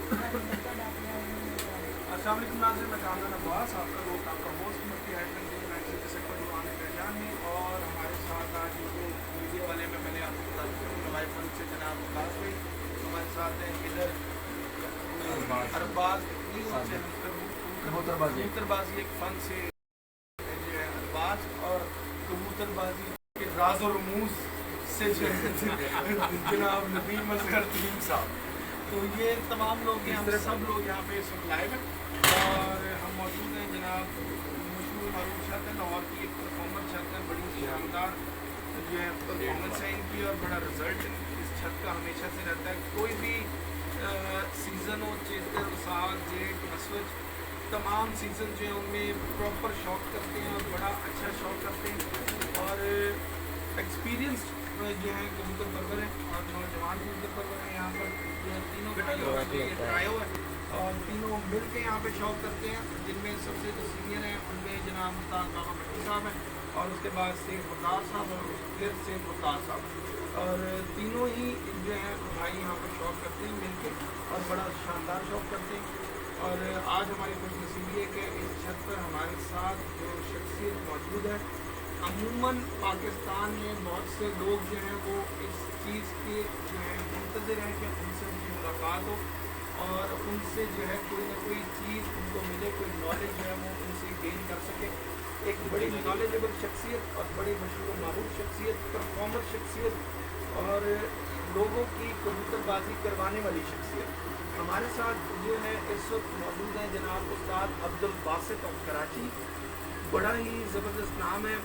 अस्सलाम वालेकुम नाज़रीन, मैं कामरान अब्बास आपका दोस्त आपका होस्ट मफ्ती है और हमारे साथ आज जो मीडिया वाले में मैंने आपको बता चुका हूँ हमारे फन से जनाब विकास भाई हमारे साथ हैं इधर अरबाज कबूतरबाजी एक फन से अरबाज और कबूतरबाजी के राज और रमूज से जो है जनाब नबील असगर तलीम साहब। तो ये तमाम लोग हैं, हम सब लोग यहाँ पे इस वक्त लाइव हैं और हम मौजूद हैं जनाब मशहूर मारूफ छत है लाहौर की एक परफॉर्मर छत है, बड़ी शानदार जो है परफॉर्मेंस है इनकी और बड़ा रिजल्ट इस छत का हमेशा से रहता है। कोई भी सीज़न हो, चेतर साग जेठ मसवज तमाम सीज़न जो है उनमें प्रॉपर शौक करते हैं और बड़ा अच्छा शौक करते हैं और एक्सपीरियंस जो है कबूतर परवर है और नौजवान कबूतर परवर है। यहाँ पर जो है तीनों ट्रायो है और तीनों मिल के यहाँ पे शौक करते हैं, जिनमें सबसे जो सीनियर हैं उनमें जनाब मुश्ताक बाबा भट्टी साहब हैं और उसके बाद शेख वकार साहब और फिर शेख वकार साहब और तीनों ही जो है भाई यहाँ पर शौक करते हैं मिल के और बड़ा शानदार शौक करते हैं। और आज हमारी खुशनसीबी है कि इस छत पर हमारे साथ जो शख्सियत मौजूद है। अमूमन पाकिस्तान में बहुत से लोग जो हैं वो इस चीज़ के जो है मुंतज़िर हैं कि उनसे उनकी मुलाकात हो और उनसे जो है कोई ना कोई चीज़ उनको मिले, कोई नॉलेज जो है वो उनसे गेन कर सके। एक बड़ी नॉलेजेबल शख्सियत और बड़ी मशहूर मारूफ शख्सियत, परफॉर्मर शख्सियत और लोगों की कबूतरबाजी करवाने वाली शख्सियत हमारे साथ जो है इस वक्त मौजूद है जनाब उस्ताद अब्दुल बासित ऑफ कराची। बड़ा ही ज़बरदस्त नाम है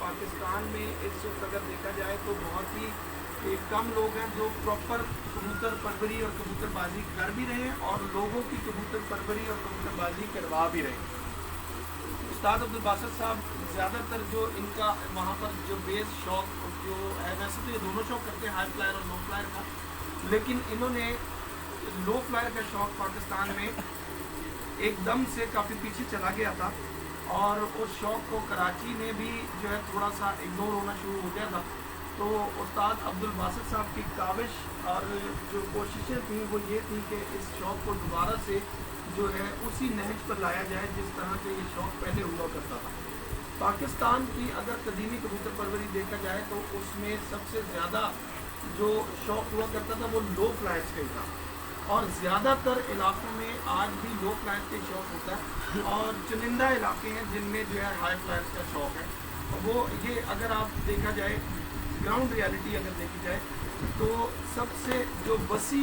पाकिस्तान में इस वक्त अगर देखा जाए तो बहुत ही कम लोग हैं जो प्रॉपर कबूतर परवरी और कबूतरबाजी कर भी रहे हैं और लोगों की कबूतर परवरी और कबूतरबाजी करवा भी रहे हैं। उस्ताद अब्दुल बासित साहब ज़्यादातर जो इनका वहाँ पर जो बेस शौक जो है, वैसे तो ये दोनों शौक करते हैं हाई फ्लायर और लो फ्लायर का, लेकिन इन्होंने लो फ्लायर का शौक पाकिस्तान में एकदम से काफ़ी पीछे चला गया था और उस शौक़ को कराची में भी जो है थोड़ा सा इग्नोर होना शुरू हो गया था। तो उस्ताद अब्दुल बासित साहब की काविश और जो कोशिशें थी वो ये थी कि इस शौक़ को दोबारा से जो है उसी नहज पर लाया जाए जिस तरह से ये शौक़ पहले हुआ करता था। पाकिस्तान की अगर कदीमी कबूतर परवरी देखा जाए तो उसमें सबसे ज़्यादा जो शौक़ हुआ करता था वो लो फ्लाइट्स का ही था और ज़्यादातर इलाक़ों में आज भी लो फ्लाइट्स का शौक़ होता है और चुनिंदा इलाके हैं जिनमें जो है हाई फ्लाइट्स का शौक़ है। वो ये अगर आप देखा जाए ग्राउंड रियलिटी अगर देखी जाए तो सबसे जो वसी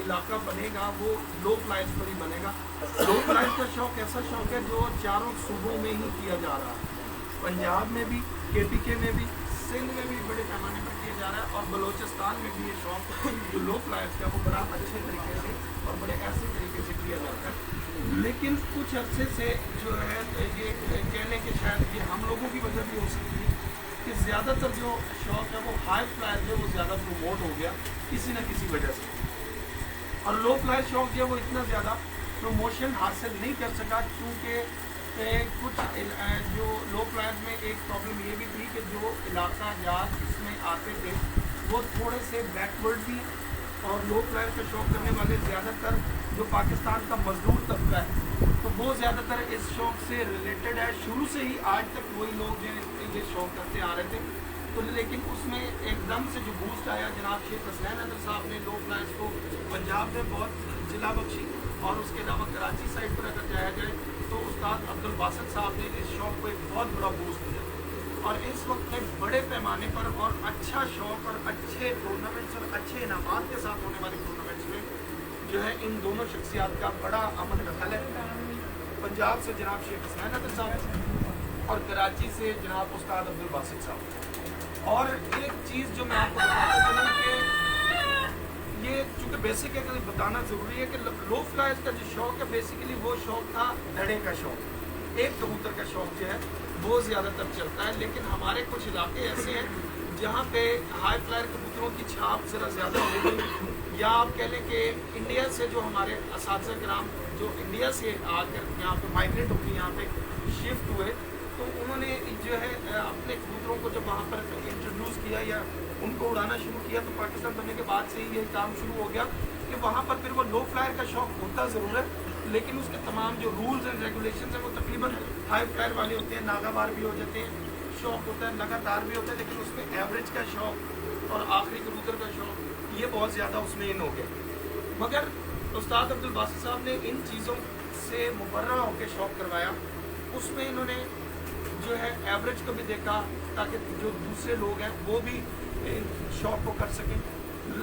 इलाका बनेगा वो लो फ्लाइट्स पर ही बनेगा। लो फ्लाइट्स का शौक़ ऐसा शौक़ है जो चारों सूबों में ही किया जा रहा है, पंजाब में भी, KPK में भी, सिंध में भी बड़े पैमाने पर किया जा रहा है और बलोचिस्तान में भी ये शौक़ जो लो फ्लाइट्स का वो बड़ा अच्छे तरीके से और बड़े ऐसे तरीके से किया जाता है। लेकिन कुछ अरसे से जो है ये कहने के शायद ये हम लोगों की वजह भी हो सकती है कि ज़्यादातर जो शौक़ है वो हाई फ्लायर जो वो ज़्यादा प्रमोट हो गया किसी न किसी वजह से और लो फ्लायर शौक़ जो वो इतना ज़्यादा प्रमोशन हासिल नहीं कर सका क्योंकि कुछ जो लो फ्लायर में एक प्रॉब्लम ये भी थी कि जो इलाका जात इसमें आते थे वो थोड़े से बैकवर्ड भी और लो फ्लायर का शौक़ करने वाले ज़्यादातर जो पाकिस्तान का मजदूर तबका है तो वो ज़्यादातर इस शौक़ से रिलेटेड है। शुरू से ही आज तक वही लोग जो ये शौक़ करते आ रहे थे तो लेकिन उसमें एकदम से जो बूस्ट आया जनाब शेख हसनैन अदर साहब ने लो फ्लायर्स को पंजाब में बहुत जिला बख्शी और उसके अलावा कराची साइड पर अगर जाया जाए तो उस्ताद अब्दुल बासित साहब ने इस शौक़ को एक बहुत बड़ा बूस्ट दिया और इस वक्त एक बड़े पैमाने पर और अच्छा शौक़ और अच्छे टूर्नामेंट्स और अच्छे इनामात के साथ होने वाले टूर्नामेंट्स में जो है इन दोनों शख्सियात का बड़ा अमन दखल है। पंजाब से जनाब शेख हसनैन अदर साहब और कराची से जनाब उस्ताद अब्दुल बासित साहब। और एक चीज़ जो मैं आपको बताता चलूँ कि ये चूँकि बेसिक है कि बताना ज़रूरी है कि लो फ्लायर्स का जो शौक़ है बेसिकली वो शौक़ था धड़े का शौक़, एक कबूतर का शौक़ जो है वो ज़्यादातर चलता है। लेकिन हमारे कुछ इलाके ऐसे हैं जहाँ पे हाई फ्लायर कबूतरों की छाप ज़रा ज़्यादा हो गई या आप कह लें कि इंडिया से जो हमारे असातिज़ा कराम जो इंडिया से आकर यहाँ पे माइग्रेट होकर यहाँ पे शिफ्ट हुए तो उन्होंने जो है अपने कबूतरों को जब वहाँ पर इंट्रोड्यूस किया या उनको उड़ाना शुरू किया तो पाकिस्तान बनने के बाद से ही ये काम शुरू हो गया कि वहाँ पर फिर वो लो फ्लायर का शौक होता ज़रूर है, लेकिन उसके तमाम जो रूल्स एंड रेगुलेशन हैं वो तकरीबन हाई फ्लायर वाले होते हैं, नागावार भी हो जाते हैं, शौक होता है लगातार भी होता है, लेकिन उसमें एवरेज का शौक और आखिरी कबूतर का शौक ये बहुत ज़्यादा उसमें इन हो गया। मगर उस्ताद अब्दुल बासित साहब ने इन चीज़ों से मुबर्रा होकर शौक करवाया, उसमें इन्होंने जो है एवरेज को भी देखा ताकि जो दूसरे लोग हैं वो भी शौक को कर सकें,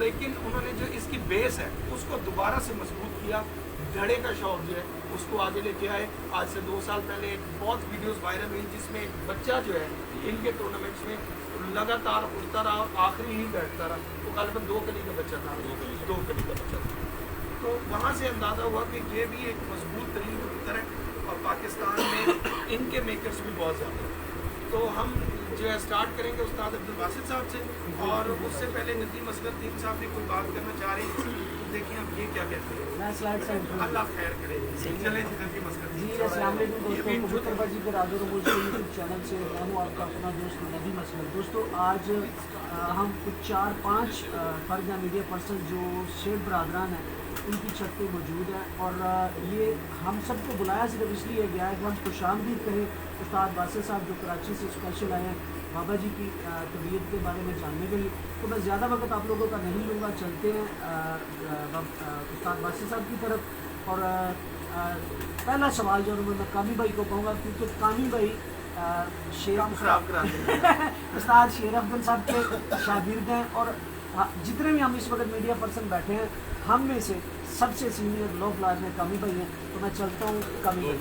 लेकिन उन्होंने जो इसकी बेस है उसको दोबारा से मजबूत किया। धड़े का शौक जो है उसको आगे लेके आए। आज से 2 साल पहले एक बहुत वीडियोस वायरल हुई जिसमें एक बच्चा जो है इनके टूर्नामेंट्स में लगातार उड़ता रहा और आखिरी ही बैठता रहा, वो गालिबन 2 कली का बच्चा था, 2 कली का बच्चा था। तो वहाँ से अंदाज़ा हुआ कि ये भी एक मजबूत तरीन कबूतर है और पाकिस्तान में इनके मेकर्स भी बहुत ज़्यादा हैं। तो हम जो है स्टार्ट करेंगे उस्ताद अब्दुल बासित साहब से, और उससे पहले नदीम असगर दीन साहब भी कोई बात करना चाह रहे हैं, तो देखिए हम ये क्या कहते हैं। अल्लाह खैर करे। चले जी नदीम असगर जी, अस्सलाम वालेकुम दोस्तों, कबूतरबाजी के राज़ो रोज़ के यूट्यूब चैनल से मैं हूँ आपका अपना दोस्त नदीम असगर। दोस्तों आज हम कुछ 4-5 फर्द मीडिया पर्सन जो शेख बरदरान हैं उनकी छत पे मौजूद है, और ये हम सबको बुलाया सिर्फ इसलिए गया है कि हम खुशामदीद कहें उस्ताद बासित साहब जो कराची से स्पेशल आए हैं बाबा जी की तबीयत के बारे में जानने के लिए। तो मैं ज़्यादा वक्त आप लोगों का नहीं लूँगा, चलते हैं उस्ताद बासित साहब की तरफ। और पहला सवाल जो मैं कामी भाई को कहूँगा, क्योंकि कामी भाई उस्ताद शेर अफजल साहब के शागिर्द हैं, और जितने भी हम इस वक्त मीडिया पर्सन बैठे हैं हम में से सबसे सीनियर लो फ्लायर में कामी भाई हैं। तो मैं चलता हूँ कामी भाई।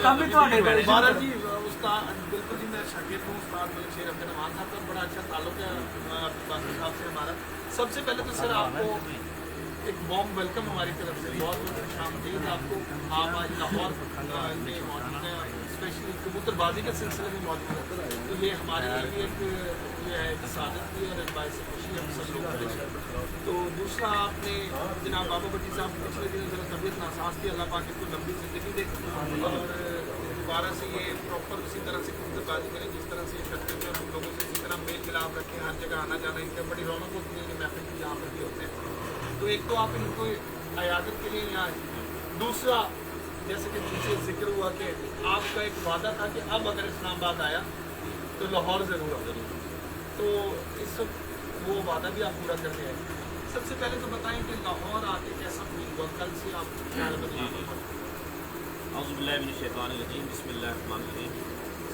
कामी तो बारह जी उस्ताद बिल्कुल जी, मैं शागिर्द हूँ उस्ताद मलिक शेर अफजल रहमान साहब का, बड़ा अच्छा ताल्लुक है बासित साहब से हमारा। सबसे पहले तो सर आपको एक वार्म वेलकम हमारी तरफ से, बहुत बहुत खुशामदीद आपको। आप आज लाहौर में मौजूद हैं, स्पेशली कबूतरबाजी के सिलसिले में मौजूद है, तो ये हमारे लिए भी एक ये है एक सादत भी और एक बायस खुशी हम सब लोग हैं। तो दूसरा आपने जनाब बाबा भट्टी साहब पिछले दिनों जरा तबीयत नासाज थी, अल्लाह पाक को लंबी ज़िंदगी दे, और दोबारा से ये प्रॉपर उसी तरह से कबूतरबाजी करें जिस तरह से ये करते थे, हम लोगों से इसी तरह मेल मिलाप रखें, हर जगह आना जाना, इनका बड़ी रौनक होती है महफिल की जहाँ पर भी होते हैं। तो एक तो आप इनको अयादत के लिए यहाँ आए, दूसरा जैसे कि पीछे जिक्र हुआ कि आपका एक वादा था कि अब अगर इस्लामाबाद आया तो लाहौर ज़रूर आ, तो इस वो वादा भी आप पूरा करते हैं। सबसे पहले तो बताएं कि लाहौर आके कैसा फील हुआ, कल से आप औज़ुबिल्लाहिमिनश्शैतानिर्रजीम, बिस्मिल्लाहिर्रहमानिर्रहीम।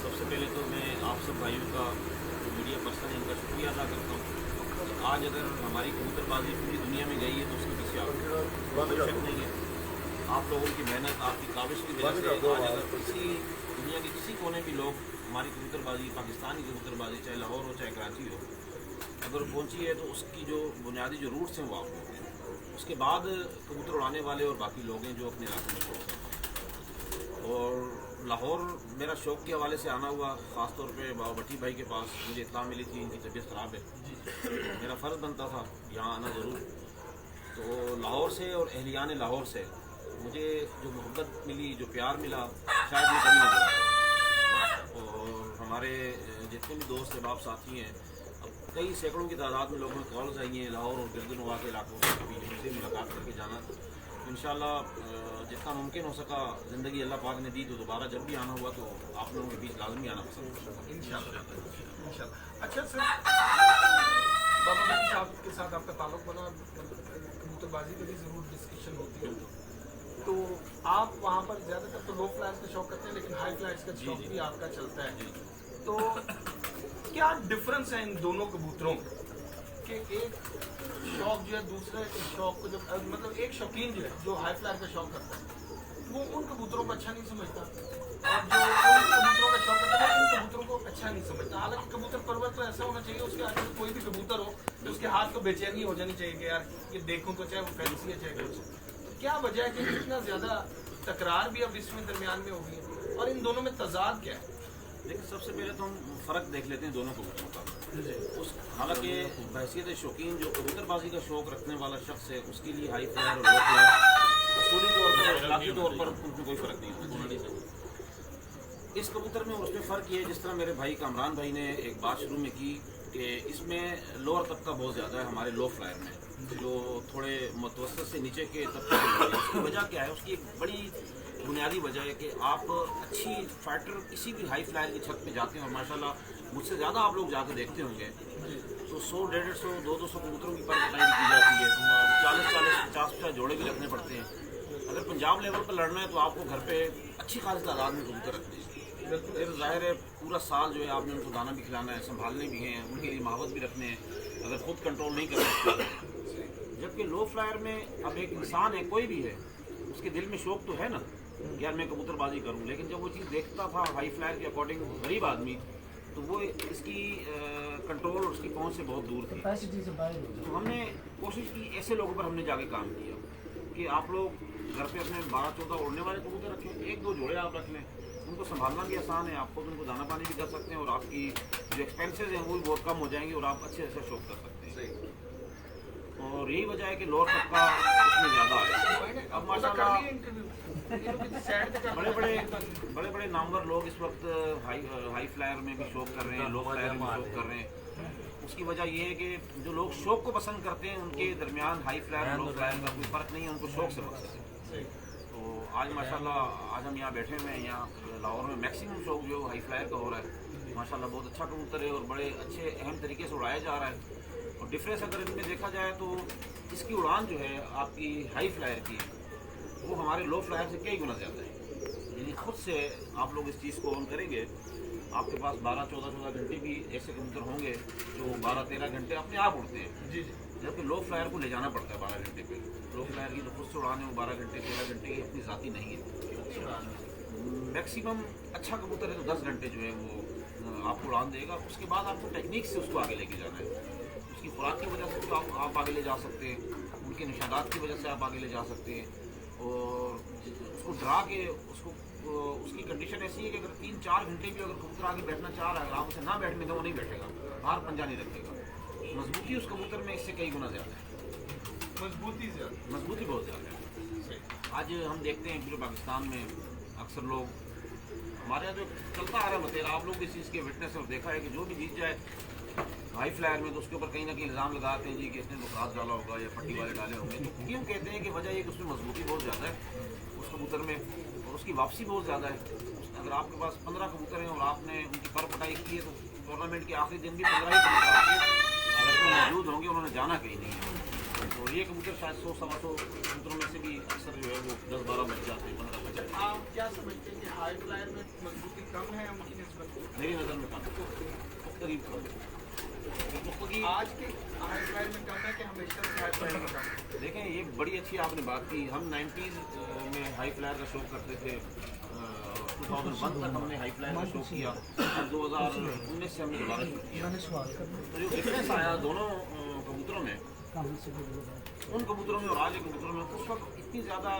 सबसे पहले तो मैं आप सब भाइयों का जो मीडिया पर्सन है इनका शुक्रिया अदा करता हूँ। आज अगर हमारी कबूतरबाजी पूरी दुनिया में गई है तो उसके पीछे कोई शक नहीं है। आप लोगों की मेहनत, आपकी काविश की वजह से आज अगर किसी दुनिया के किसी कोने भी लोग हमारी कबूतरबाजी, पाकिस्तानी कबूतरबाजी, चाहे लाहौर हो चाहे कराची हो, अगर पहुंची है तो उसकी जो बुनियादी जो रूट्स हैं वो आपको हैं। उसके बाद कबूतर उड़ाने वाले और बाकी लोग हैं जो अपने इलाके में छोड़ते हैं। और लाहौर मेरा शौक़ के हवाले से आना हुआ, ख़ास तौर पे बाबा भट्टी भाई के पास मुझे इत्तला मिली थी इनकी तबीयत ख़राब है, मेरा फ़र्ज़ बनता था यहाँ आना ज़रूर। तो लाहौर से और अहलियान लाहौर से मुझे जो मोहब्बत मिली, जो प्यार मिला, शायद मैं कभी नहीं मिला। और हमारे जितने भी दोस्त हैं, बाप साथी हैं, अब कई सैकड़ों की तादाद में लोगों ने कॉल्स आई हैं लाहौर और गिरदनवा के इलाकों से, कभी उनसे मुलाकात करके जाना। इंशाल्लाह जितना मुमकिन हो सका ज़िंदगी अल्लाह पाक ने दी, तो दोबारा जब भी आना हुआ तो आप लोगों के बीच लाजमी आना पसंद करूँगा इंशाल्लाह। अच्छा सर, बाबा भट्टी साहब के साथ आपका ताल्लुक बना, कबूतरबाजी पे भी ज़रूर डिस्कशन होती है, तो आप वहाँ पर ज़्यादातर तो लो फ्लाइट्स का शौक करते हैं, लेकिन हाई फ्लाइट्स का शौक भी आपका चलता है। तो क्या डिफरेंस है इन दोनों कबूतरों के? एक शौक जो है दूसरे शौक को जब मतलब एक शौकीन जो है जो हाई फ्लायर का शौक करता है वो उन कबूतरों को अच्छा नहीं समझता, और जो उन कबूतरों का शौक करता है उन कबूतरों को अच्छा नहीं समझता। हालांकि कबूतर परवर तो ऐसा होना चाहिए, उसके आगे कोई भी कबूतर हो तो उसके हाथ को बेचैनी हो जानी चाहिए कि यार ये देखूँ तो, चाहे वो फैंसी है चाहे कुछ। क्या वजह है कि इतना ज़्यादा तकरार भी अब इसमें दरमियान में हो गई है, और इन दोनों में तजाद क्या है? देखिए, सबसे पहले तो हम फ़र्क देख लेते हैं दोनों कबूतरों का। उस हालांकि बहसीत शौकीन जो कबूतरबाजी का शौक़ रखने वाला शख्स है उसके लिए हाई फ्लायर और लो फ्लायर असूली तौर पर, अखलाकी तौर पर उनमें कोई फ़र्क नहीं होता। इस कबूतर में उसमें फ़र्क ये है, जिस तरह मेरे भाई कामरान भाई ने एक बात शुरू में की कि इसमें लोअर तबका बहुत ज़्यादा है हमारे लो फ्लायर में, जो थोड़े मतवसत से नीचे के तबके के लोग हैं। उसकी वजह क्या है? उसकी एक बड़ी बुनियादी वजह है कि आप अच्छी फाइटर किसी भी हाई फ्लायर की छत पे जाते हैं, और माशाल्लाह मुझसे ज़्यादा आप लोग जाकर देखते होंगे, तो 100, 150, 200 कबूतरों की पर कटाई की जाती है, 40, 50 जोड़े भी रखने पड़ते हैं। अगर पंजाब लेवल पर लड़ना है तो आपको घर पे अच्छी खासी तादाद में कबूतर रखने हैं। फिर जाहिर है पूरा साल जो है आपने उनको दाना भी खिलाना है, संभालने भी हैं, उनके लिए माहौल भी रखने हैं, अगर खुद कंट्रोल नहीं कर सकते। जबकि लो फ्लायर में अब एक इंसान है, कोई भी है, उसके दिल में शौक तो है ना यार मैं कबूतरबाजी करूं, लेकिन जब वो चीज़ देखता था हाई फ्लायर के अकॉर्डिंग गरीब आदमी, तो वो इसकी कंट्रोल उसकी पहुंच से बहुत दूर थी। तो हमने कोशिश की, ऐसे लोगों पर हमने जाके काम किया कि आप लोग घर पे अपने 12-14 उड़ने वाले कबूतर रखें, 1-2 जोड़े आप रख लें, उनको संभालना भी आसान है, आपको उनको दाना पानी भी कर सकते हैं, और आपकी जो एक्सपेंसेस हैं वो भी बहुत कम हो जाएंगे, और आप अच्छे से शौक कर सकते हैं। और यही वजह है कि लोअर तबका उसमें ज़्यादा है। अब माशाल्लाह बड़े बड़े नामवर लोग इस वक्त हाई फ्लायर में भी शौक कर रहे हैं, लो फ्लायर में शौक कर रहे हैं। उसकी वजह ये है कि जो लोग शौक को पसंद करते हैं उनके दरमियान हाई फ्लायर लो फ्लायर का कोई फ़र्क नहीं है, उनको शौक से मकसद है। तो आज माशाल्लाह आज हम यहाँ बैठे हुए हैं, यहाँ लाहौर में मैक्सिमम शौक जो हाई फ्लायर का हो रहा है। माशाल्लाह बहुत अच्छा कबूतर है और बड़े अच्छे अहम तरीके से उड़ाया जा रहा है। और डिफरेंस अगर इनमें देखा जाए तो इसकी उड़ान जो है आपकी हाई फ्लायर की, वो हमारे लो फ्लायर से कई गुना ज़्यादा है। यानी खुद से आप लोग इस चीज़ को ऑन करेंगे, आपके पास 12-14 घंटे भी ऐसे कबूतर होंगे जो 12-13 घंटे अपने आप उड़ते हैं। जी जी। जबकि लो फ्लायर को ले जाना पड़ता है 12 घंटे पे। लो फ्लायर की जो खुद से उड़ान है वो 12 घंटे 13 घंटे की अपनी ज़ाती नहीं है। मैक्सिमम अच्छा कबूतर है तो 10 घंटे जो है वो आपको उड़ान देगा। उसके बाद आपको टेक्निक से उसको आगे लेके जाना है। उसकी खुराक की वजह से तो आप आगे ले जा सकते हैं, उनके निशानात की वजह से आप आगे ले जा सकते हैं। और उसको डरा के उसकी कंडीशन ऐसी है कि अगर 3-4 घंटे भी अगर कबूतर आगे बैठना चाह रहा है, अगर आप उसे ना बैठने दो वो नहीं बैठेगा, बाहर पंजा नहीं रखेगा। मजबूती उस कबूतर में इससे कई गुना ज़्यादा है, मजबूती बहुत ज़्यादा है। आज हम देखते हैं पूरे पाकिस्तान में अक्सर लोग हमारे यहाँ जो चलता आ रहा है मतलब आप लोग भी इस चीज़ के विटनेस और देखा है कि जो भी जीत जाए हाई फ्लायर में तो उसके ऊपर कहीं ना कहीं इल्ज़ाम लगाते हैं जी कि इसने तो खास डाला होगा या पट्टी वाले डाले होंगे। तो क्यों कहते हैं कि वजह ये कि उसमें मजबूती बहुत ज़्यादा है उस कबूतर में, और उसकी वापसी बहुत ज़्यादा है। अगर आपके पास 15 कबूतर हैं और आपने उनकी पर पटाई की है तो टूर्नामेंट के आखिरी दिन भी 15 ही कबूतर अगर तो मौजूद होंगे, उन्होंने जाना कहीं नहीं है। तो ये कबूतर शायद 100-125 कबूतरों में से भी अक्सर जो है वो 10-12 बच जाते हैं, 15 बच जाते हैं। आप क्या समझते हैं कि हाई फ्लायर में मजबूती कम है उनकी निस्बत? मेरी नज़र में कम करीब कम। आज के हाई फ्लायर में कम है कि हमेशा से हाई फ्लायर में कम? देखें ये बड़ी अच्छी आपने बात की। हम 90s में हाई फ्लायर का शौक करते थे, 2001 तक हमने हाई फ्लायर का शौक किया, और 2019 से हमने दोबारा शुरू किया। तो जो डिफरेंस आया दोनों कबूतरों में, उन कबूतरों में और आज के कबूतरों में, उस वक्त इतनी ज़्यादा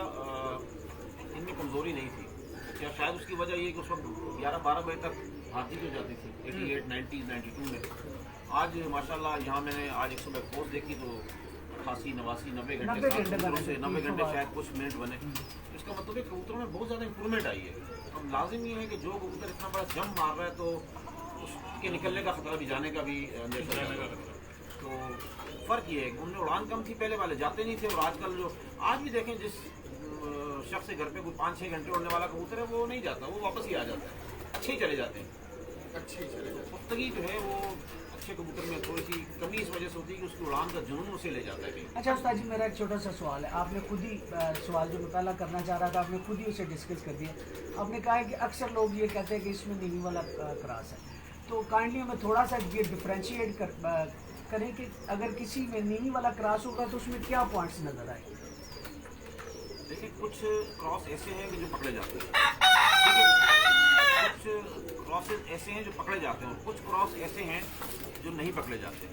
इनमें कमज़ोरी नहीं थी। क्या शायद उसकी वजह ये कि उस वक्त 11-12 बजे तक हाथी हो जाती थी 88, 90, 92 में। आज माशाल्लाह यहाँ मैंने आज एक सुबह पोस्ट देखी तो 88, 89, 90 घंटे से 90 घंटे शायद कुछ मिनट बने। इसका मतलब है कबूतरों में बहुत ज़्यादा इंप्रूवमेंट आई है। अब लाजिम ये है कि जो कबूतर इतना बड़ा जंप मार रहा है तो उसके निकलने का खतरा भी, जाने का भी अंदेशा रहने का। तो फ़र्क ये है कि उनमें उड़ान कम थी, पहले वाले जाते नहीं थे, और आजकल जो आज भी देखें जिस शख्स के घर पे कोई 5-6 घंटे उड़ने वाला कबूतर है वो नहीं जाता, वो वापस ही आ जाता है, अच्छे ही चले जाते हैं, अच्छे ही चले जाते हैं। पुख्तगी जो है वो अच्छे कबूतर में थोड़ी सी कमी इस वजह से होती है कि उसकी उड़ान का जुनून उसे ले जाता है। अच्छा उस्ताद जी, मेरा एक छोटा सा सवाल है। आपने खुद ही सवाल जो मैं पहला करना चाह रहा था आपने खुद ही उसे डिस्कस कर दिया। आपने कहा है कि अक्सर लोग ये कहते हैं कि इसमें नीवी वाला क्रॉस है, तो काइंडली हमें थोड़ा सा ये डिफ्रेंशिएट करें कि अगर किसी में नीवी वाला क्रॉस होगा तो उसमें क्या पॉइंट्स नज़र आए? देखिए कुछ क्रॉस ऐसे हैं कि जो पकड़े जाते हैं, ठीक है, कुछ क्रॉसेस ऐसे हैं जो पकड़े जाते हैं और कुछ क्रॉस ऐसे हैं जो नहीं पकड़े जाते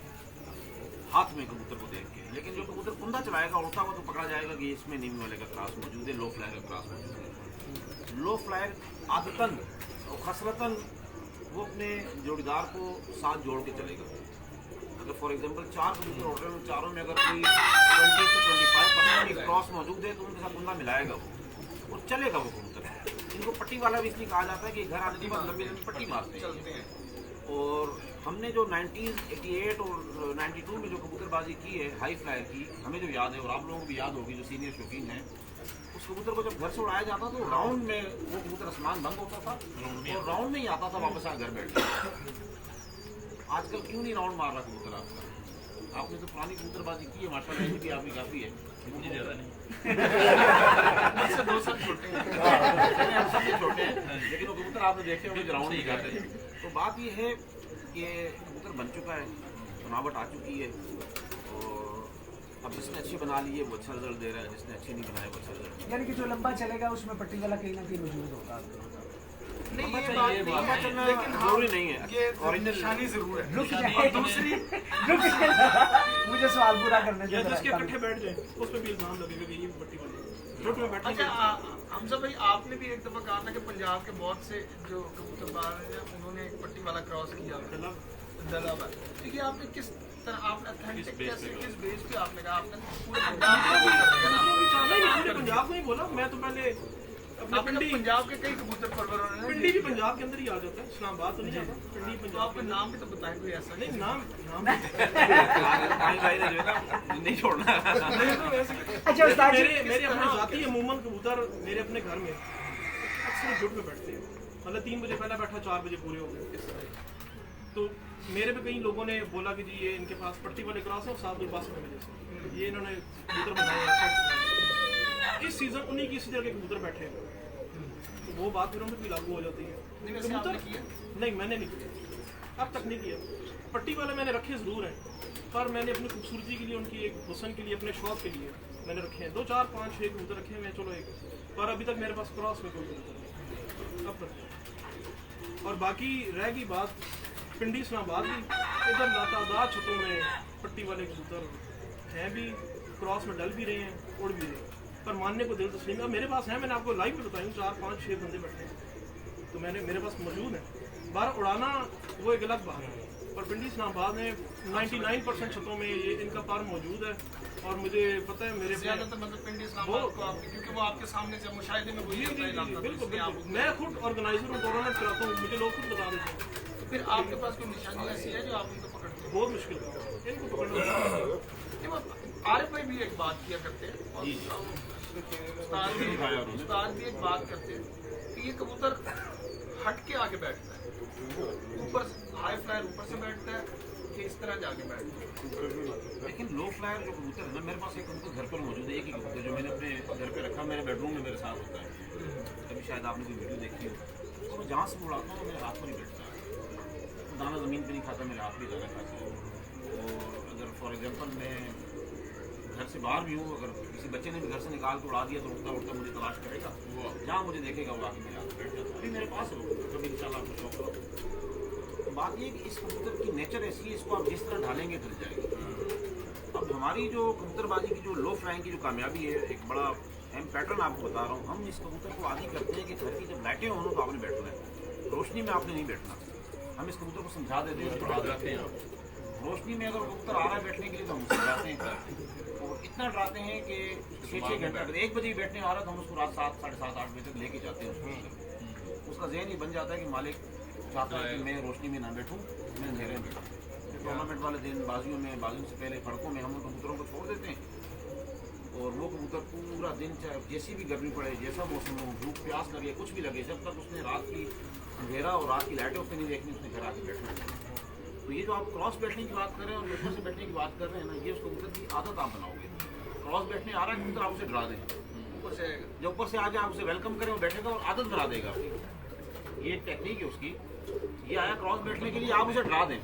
हाथ में कबूतर को देख के। लेकिन जो कबूतर कुंदा चलाएगा उड़ता हुआ तो पकड़ा जाएगा कि इसमें नीवी वाले का क्रॉस मौजूद है, लो फ्लायर का क्रॉस मौजूद है। लो फ्लायर आदतन और खसरतन वो अपने जोड़ीदार को साथ जोड़ के चलेगा। अगर फॉर एग्जांपल 4 कबूतर उड़ रहे हैं, चारों में अगर कोई 20 से 25% क्रॉस मौजूद है तो उनके साथ कुंदा मिलाएगा वो, और चलेगा वो कबूतर। इनको पट्टी वाला भी इसलिए कहा जाता है कि घर आने के बाद लंबी लंबी पट्टी मारते हैं। اور ہم نے جو 90s 88 اور 92 میں جو کبوتر بازی کی ہے ہائی فلائر کی، ہمیں جو یاد ہے اور آپ لوگوں کو بھی یاد ہوگی جو سینئر شوقین ہیں، اس کبوتر کو جب گھر سے اڑایا جاتا تو راؤنڈ میں وہ کبوتر آسمان بند ہوتا تھا اور راؤنڈ میں ہی آتا تھا واپس آ گھر بیٹھ گیا۔ آج کل کیوں نہیں راؤنڈ مار رہا کبوتر آپ کا؟ آپ نے تو پرانی کبوتر بازی کی ہے ماشاء اللہ، بھی آپ کی کافی ہے، مجھے زیادہ نہیں، مجھ سے 2 سال چھوٹے ہیں، ہم سب سے چھوٹے ہیں، لیکن وہ کبوتر آپ نے دیکھے ہوئے گراؤنڈ نہیں کرتے۔ تو بات یہ ہے کہ کبوتر بن چکا ہے، بناوٹ آ چکی ہے، اور اب جس نے اچھی بنا لی ہے وہ اچھا رزلٹ دے رہا ہے، جس نے اچھی نہیں بنایا وہ اچھا رزلٹ دے رہا ہے۔ یعنی کہ جو لمبا چلے گا اس میں پٹی والا کہیں نہ کہیں موجود ہوگا۔ نہیں لمبا یہ بات لمبا نہیں ہے، چلنا لیکن ہاں ضروری نہیں ہے، یہ اوریجنل نشانی ضرور ہے۔ رک اور جائے، دوسری مجھے سوال پورا کرنے یا دیں جس کے ذرا۔ اکٹھے بیٹھ جائیں اس پہ بھی الزام لگے گا کہ یہ بٹی والی جھوٹ میں بیٹھیں گے۔ اچھا حمزہ بھائی، آپ نے بھی ایک دفعہ کہا تھا کہ پنجاب کے بہت سے جو کبوتر باز ہیں انہوں نے ایک پٹی والا کراس کیا دلب ہے، تو یہ آپ نے کس طرح، آپ نے اتھینٹک کیسے، کس بیس پہ آپ نے کہا؟ آپ نے پورے پنجاب میں وہ کر دیا نا۔ نہیں پورے پنجاب میں ہی بولا، میں تو پہلے اپنے آپ نے پنڈی پنجاب کے کئی کبوتر پروروں نے پنڈی بھی پنجاب کے اندر ہی آ جاتا ہے، اسلام آباد تو نہیں جاتا، پنڈی تو پنجاب آپ کا نام بھی تو بتائیں کوئی ایسا نہیں نام پانی بھائی نے جو ہے نا نہیں چھوڑنا۔ اچھا استاد جی، میرے اپنے ذاتی عموماً کبوتر میرے اپنے گھر میں اکثر جھٹ میں بیٹھتے ہیں، مطلب 3 بجے پہلے بیٹھا 4 بجے پورے ہو گئے، تو میرے پہ کئی لوگوں نے بولا کہ جی یہ ان کے پاس پٹی والے کراس ہے اور 7 الباس کی وجہ سے یہ انہوں نے کبوتر بنائے ہیں۔ اس سیزن انہیں کی اسی طرح کے کبوتر بیٹھے ہیں، تو وہ بات پھر ہم بھی لاگو ہو جاتی ہے۔ کبوتر نہیں میں نے نہیں کیا، اب تک نہیں کیا، پٹی والے میں نے رکھے ضرور ہیں، پر میں نے اپنی خوبصورتی کے لیے، ان کی ایک حسن کے لیے، اپنے شوق کے لیے میں نے رکھے ہیں 2 4 5 6 کبوتر رکھے ہیں میں، چلو ایک، پر ابھی تک میرے پاس کراس میں کوئی کبوتر نہیں اب تک۔ اور باقی رہ گئی بات پنڈی اسلام آباد کی، ادھر لاتعداد چھتوں میں پٹی والے کبوتر ہیں بھی، کراس میں ڈل بھی رہے ہیں، اڑ بھی رہے ہیں، پر ماننے کو دل تسلیم ہے۔ میرے پاس ہیں، میں نے آپ کو لائیو بھی بتائی 4 5 6 بندے بیٹھے ہیں، تو میرے پاس موجود ہیں۔ بارہ اڑانا وہ ایک الگ بات ہے، پر پنڈی اسلام آباد میں 99% چھتوں میں یہ ان کا پر موجود ہے، اور مجھے پتہ ہے میرے زیادہ تر مطلب پنڈی اسلام آباد کو آپ کیونکہ وہ آپ کے سامنے سے مشاہدے میں وہی ہوتا ہے علاقہ، تو بالکل اس لیے آپ بالکل، میں خود آرگنائزر ہوں، ٹورنامنٹ کراتا ہوں، مجھے لوگ خود بتا دیتے ہیں۔ پھر آپ کے پاس کوئی نشانی ایسی ہے جو آپ ان کو پکڑتے ہیں؟ بہت مشکل ہے ان کو پکڑنا۔ عارف بھائی بھی ایک بات کیا کرتے ہیں، اور استاد بھی ایک بات کرتے ہیں کہ یہ کبوتر ہٹ کے آگے بیٹھتا ہے، اوپر ہائی فلائر اوپر سے بیٹھتا ہے کہ اس طرح جا کے بیٹھتا ہے؟ لیکن لو فلائر جو کبوتر ہے نا، میرے پاس ایک کبوتر گھر پر موجود ہے، ایک ہی کبوتر جو میں نے اپنے گھر پہ رکھا، میرے بیڈ روم میں میرے ساتھ ہوتا ہے، کبھی شاید آپ نے کوئی ویڈیو دیکھی ہو، اور جہاں سے اڑاتا ہوں میرے ہاتھ پر ہی بیٹھتا ہے، دانا زمین پہ نہیں کھاتا، میرے ہاتھ پہ ہی دانا کھاتا ہے۔ اور اگر فار ایگزامپل میں گھر سے باہر بھی ہوں، اگر کسی بچے نے بھی گھر سے نکال کے اڑا دیا تو اڑتا اڑتا مجھے تلاش کرے گا، جہاں مجھے دیکھے گا وہ آ کے میرے ہاتھ بیٹھ جاتا ہے، ابھی میرے پاس ہے وہ، کبھی ان شاء اللہ آپ کو شوق کرو۔ بات یہ ہے کہ اس کبوتر کی نیچر ایسی ہے، اس کو آپ جس طرح ڈھالیں گے ڈھل جائے گا۔ اب ہماری جو کبوتر بازی کی جو لو فلائنگ کی جو کامیابی ہے، ایک بڑا اہم پیٹرن آپ کو بتا رہا ہوں، ہم اس کبوتر کو عادی کرتے ہیں کہ گھر کی جب لائٹیں ہوں تو آپ نے بیٹھنا ہے، روشنی میں آپ نے نہیں بیٹھنا۔ ہم اس کبوتر کو سمجھا دیتے ہیں، ڈراتے ہیں، روشنی میں اگر کبوتر آ رہا ہے بیٹھنے کے لیے تو ہم سمجھاتے ہیں، اور اتنا ڈراتے ہیں کہ 6 گھنٹے، اگر 1 بجے بیٹھنے آ رہا ہے تو ہم اس کو رات 7 ساڑھے 7 8 بجے تک لے کے جاتے ہیں، اس کا ذہن ہی بن جاتا ہے کہ مالک چاہتا ہے کہ میں روشنی میں نہ بیٹھوں، میں اندھیرے میں بیٹھوں۔ ٹورنامنٹ والے دن بازیوں سے پہلے سڑکوں میں ہم ان کبوتروں کو چھوڑ دیتے ہیں، اور وہ کبوتر پورا دن چاہے جیسی بھی گرمی پڑے، جیسا موسم ہو، دھوپ پیاس لگے، کچھ بھی لگے، جب تک اس نے رات کی اندھیرا اور رات کی لائٹیں اس نے نہیں دیکھنی، اس نے گھر آ کے بیٹھنا ہے۔ تو یہ جو آپ کراس بیٹھنے کی بات کر رہے ہیں اور اوپر سے بیٹھنے کی بات کر رہے ہیں نا، یہ اس کبوتر کی عادت آپ بناؤ گے۔ کراس بیٹھنے آ رہا ہے کبوتر، آپ اسے ڈرا دیں، اوپر سے جب اوپر سے آ جائے آپ اسے ویلکم کریں، وہ بیٹھے گا اور عادت بنا دے گا۔ یہ ایک ٹیکنیک ہے اس کی، یہ آیا کراس بیٹھنے کے لیے، آپ اسے ڈرا دیں،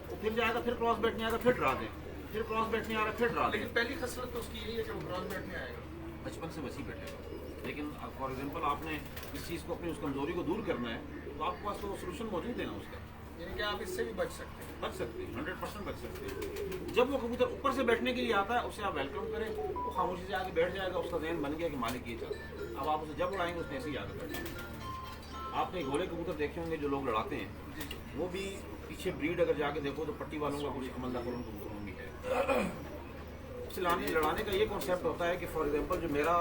وہ پھر جائے گا، پھر کراس بیٹھنے آئے گا، پھر ڈرا دیں، پھر کراس بیٹھنے آ رہا ہے، پھر ڈرا دیں۔ لیکن پہلی خصلت تو اس کی یہی ہے کہ وہ کراس بیٹھنے آئے گا، بچپن سے ویسے بیٹھے گا، لیکن فار ایگزامپل آپ نے اس چیز کو، اپنی اس کمزوری کو دور کرنا ہے تو آپ کے پاس تو سولوشن موجود ہے نا اس کا، یعنی کہ آپ اس سے بھی بچ سکتے ہیں۔ بچ سکتے ہیں، 100% بچ سکتے ہیں۔ جب وہ کبوتر اوپر سے بیٹھنے کے لیے آتا ہے، اسے آپ ویلکم کریں، وہ خاموشی سے آگے بیٹھ جائے گا، اس کا ذہن بن گیا کہ مالک یہ چاہتا ہے، اب آپ اسے جب اڑائیں گے اس نے ایسے ہی آگے بیٹھنا۔ آپ نے گھوڑے کبوتر دیکھے ہوں گے جو لوگ لڑاتے ہیں، وہ بھی پیچھے بریڈ اگر جا کے دیکھو تو پٹی والوں کا کچھ عمل دخل ان کبوتروں بھی ہے۔ لڑانے کا یہ کانسیپٹ ہوتا ہے کہ فار ایگزامپل جو میرا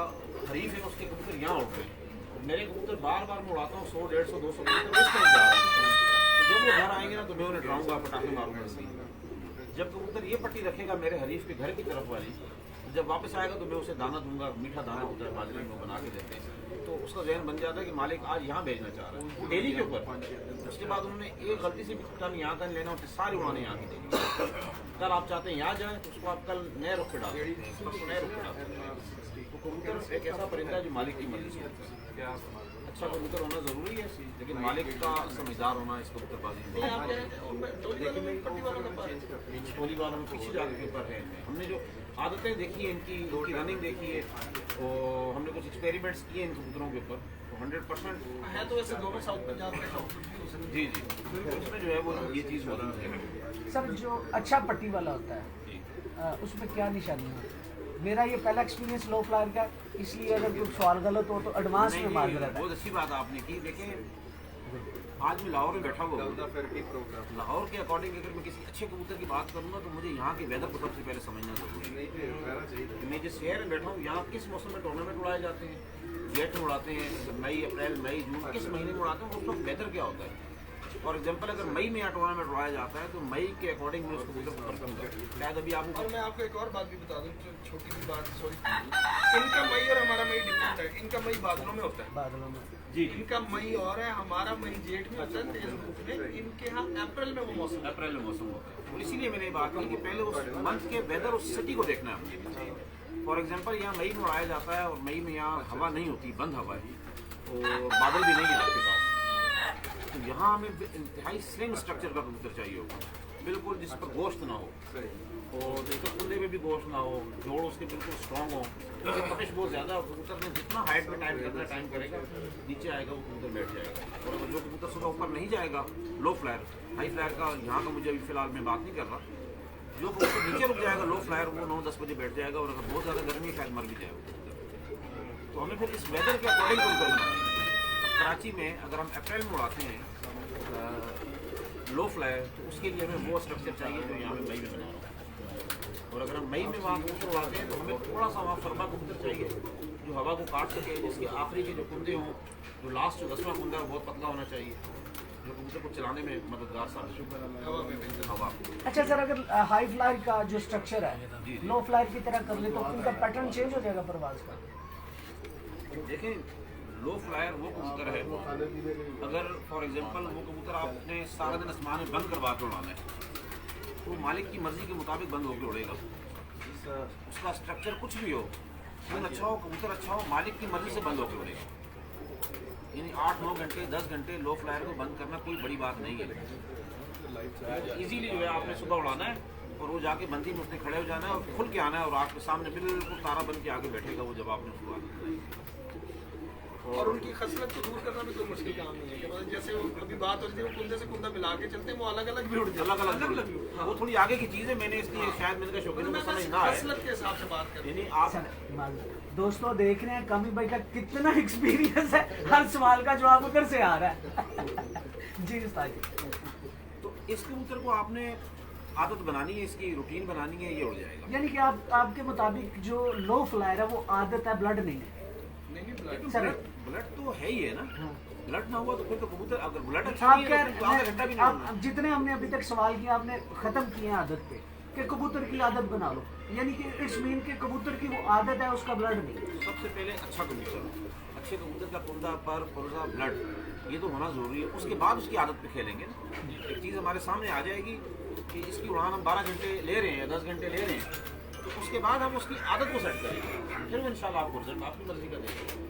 حریف ہے اس کے کبوتر یہاں اڑ رہے ہیں، میرے کبوتر بار بار میں اڑاتا ہوں 100 150 200 کبوتر اس طرف جا رہے ہیں، जब वो घर आएंगे ना तो मैं उन्हें डराऊंगा, पटाखे मारूंगा इसकी। जब कबूतर ये पट्टी रखेगा मेरे हरीफ के घर की तरफ वाली, जब वापस आएगा तो मैं उसे दाना दूंगा, मीठा दाना होता है बाजरे में बना के देते हैं, तो उसका जहन बन जाता है कि मालिक आज यहाँ भेजना चाह रहा है डेली के ऊपर। उसके बाद उन्होंने एक गलती से भी टन यहाँ का लेना होती, सारी उड़ाने यहाँ की देनी। कल आप चाहते हैं यहाँ जाए तो उसको आप कल नए रुख पे डाल दें, नए रुख पे डाल दें। तो कबूतर एक ऐसा परिंदा है जो मालिक की मर्जी से होता है। अच्छा कबूतर होना ज़रूरी है, लेकिन मालिक का समझदार होना इस कबूतरबाजी में। टोली वालों में पीछे जाके पेपर है, हमने जो आदतें देखी है इनकी रनिंग देखी है, और हमने कुछ एक्सपेरिमेंट्स किए इन कबूतरों के ऊपर, तो 100% है। तो ऐसे दोनों साउथ पंजाब में जी जी उसमें जो है वो ये चीज़ मौजूद है। सर जो अच्छा पट्टी वाला होता है उसमें क्या निशानी है? मेरा ये पहला एक्सपीरियंस लो फ्लायर का, इसलिए अगर कोई सवाल गलत हो तो एडवांस में मार रहा है। बहुत अच्छी बात आपने की। देखें आज मैं लाहौर में बैठा हुआ हूँ, लाहौर के अकॉर्डिंग अगर मैं किसी अच्छे कबूतर की बात करूँगा तो मुझे यहाँ के वेदर को सबसे पहले समझना जरूरी है। मैं जिस शहर में बैठा हूँ यहाँ किस मौसम में टूर्नामेंट उड़ाए जाते हैं, जेट में उड़ाते हैं, मई अप्रैल मई जून किस महीने में उड़ाते हैं, उस वक्त वेदर क्या होता है। फॉर एग्जाम्पल अगर मई में यहाँ टूर्नामेंट उड़ाया जाता है तो मई के अकॉर्डिंग मैं उसको कबूतर को रखूँगा। शायद अभी आपको और मैं आपको एक और बात भी बता दूं, छोटी सी बात, सॉरी, इनका मई और हमारा मई डिफरेंट है। इनका मई बादलों में होता है, बादलों में जी इनका मई और है, हमारा मई जेठ में होता है तेज धूप में, इनके यहाँ अप्रैल में वो मौसम, अप्रैल में मौसम होता है। और इसीलिए मैंने ये बात की कि पहले उस मंथ के वेदर उस सिटी को देखना है। फॉर एग्जाम्पल यहाँ मई में उड़ाया जाता है और मई में यहाँ हवा नहीं होती, बंद हवा है और बादल भी नहीं है आपके पास, तो यहाँ हमें इंतहाई स्लिम स्ट्रक्चर का कबूतर चाहिए होगा, बिल्कुल जिस पर गोश्त ना हो, और देखो कुंदे में भी गोश्त ना हो, जोड़ उसके बिल्कुल स्ट्रॉन्ग हो, क्योंकि तपिश बहुत ज़्यादा, कबूतर में जितना हाइट में टाइम करना टाइम करेगा, नीचे आएगा वो कबूतर बैठ जाएगा। और अगर जो कबूतर सुबह ऊपर नहीं जाएगा, लो फ्लायर, हाई फ्लायर का यहाँ का मुझे अभी फिलहाल मैं बात नहीं कर रहा, जो कबूतर नीचे रुक जाएगा लो फ्लायर वो 9-10 बजे बैठ जाएगा, और अगर बहुत ज़्यादा गर्मी शायद मर भी जाएगा। तो हमें फिर इस वेदर के अकॉर्डिंग कबूतर बनाना है। कराची में अगर हम अप्रैल में उड़ाते हैं लो फ्लायर, तो उसके लिए हमें वो स्ट्रक्चर चाहिए जो यहाँ पे मई में बना रहा है। और अगर हम मई में वहाँ कबूतर उड़ाते हैं तो हमें थोड़ा सा वहाँ फरमा कबूतर चाहिए जो हवा को काट सके, जिसके आखिरी के जो कुंदे हों, जो लास्ट जो 10वां कुंदा है वो बहुत पतला होना चाहिए, जो कबूतर को चलाने में मददगार साबित हो हवा। अच्छा सर, अगर हाई फ्लायर का जो स्ट्रक्चर है लो फ्लायर की तरह कर ले तो उनका पैटर्न चेंज हो जाएगा परवाज का? देखें लो फ्लायर वो कबूतर है, अगर फॉर एग्जांपल वो कबूतर आपने सारा दिन आसमान में बंद करवा के उड़ाना है तो मालिक की मर्जी के मुताबिक बंद होकर उड़ेगा। उसका स्ट्रक्चर कुछ भी हो, खून अच्छा हो, कबूतर अच्छा हो, मालिक की मर्जी से बंद होकर उड़ेगा। यानी 8-9 घंटे 10 घंटे लो फ्लायर को बंद करना कोई बड़ी बात नहीं है। इजीली जो है आपने सुबह उड़ाना है और वो जाके बंदी में उसने खड़े हो जाना है और खुल के आना है, और आपके सामने बिल्कुल तारा बन के आगे बैठेगा वो जब आपने उसको आना। और उनकी खसलत को दूर करना भी कोई मुश्किल काम नहीं है। मतलब जैसे वो अभी बात हो रही थी, वो कुंदे से कुंदा मिला के चलते हैं, वो अलग अलग भी उड़ जाते हैं, अलग अलग वो थोड़ी आगे की चीज़ है, मैंने इसलिए शायद मैंने कहा शौकीन को समझ ना आए, खसलत के हिसाब से बात करें। यानी आप दोस्तों देख रहे हैं कामिल भाई का कितना एक्सपीरियंस है, हर सवाल का जवाब उधर से आ रहा है। जी उस्ताद जी, तो इस कबूतर को आपने आदत बनानी है, इसकी रूटीन बनानी है, ये उड़ जाएगा। यानी कि आपके मुताबिक जो लो फ्लायर है वो आदत है, ब्लड नहीं है। सर ब्लड तो है ही है ना, ब्लड ना हुआ तो फिर तो कबूतर, अगर ब्लड अच्छा आप नहीं कह है तो आधा घंटा भी नहीं होगा। आप जितने हमने अभी तक सवाल किए आपने खत्म किए हैं आदत पे कि कबूतर की आदत बना लो, यानी कि इट्स मीन कि कबूतर की वो आदत है, उसका ब्लड नहीं। सबसे पहले अच्छा कबूतर, अच्छे कबूतर का कुंदा पर पुर्जा ब्लड ये तो होना ज़रूरी है, उसके बाद उसकी आदत पे खेलेंगे ना। एक चीज़ हमारे सामने आ जाएगी कि इसकी उड़ान हम 12 घंटे ले रहे हैं या 10 घंटे ले रहे हैं, तो उसके बाद हम उसकी आदत को सेट करेंगे, फिर वो इंशाल्लाह आपको रिजल्ट आपकी मर्जी का देंगे।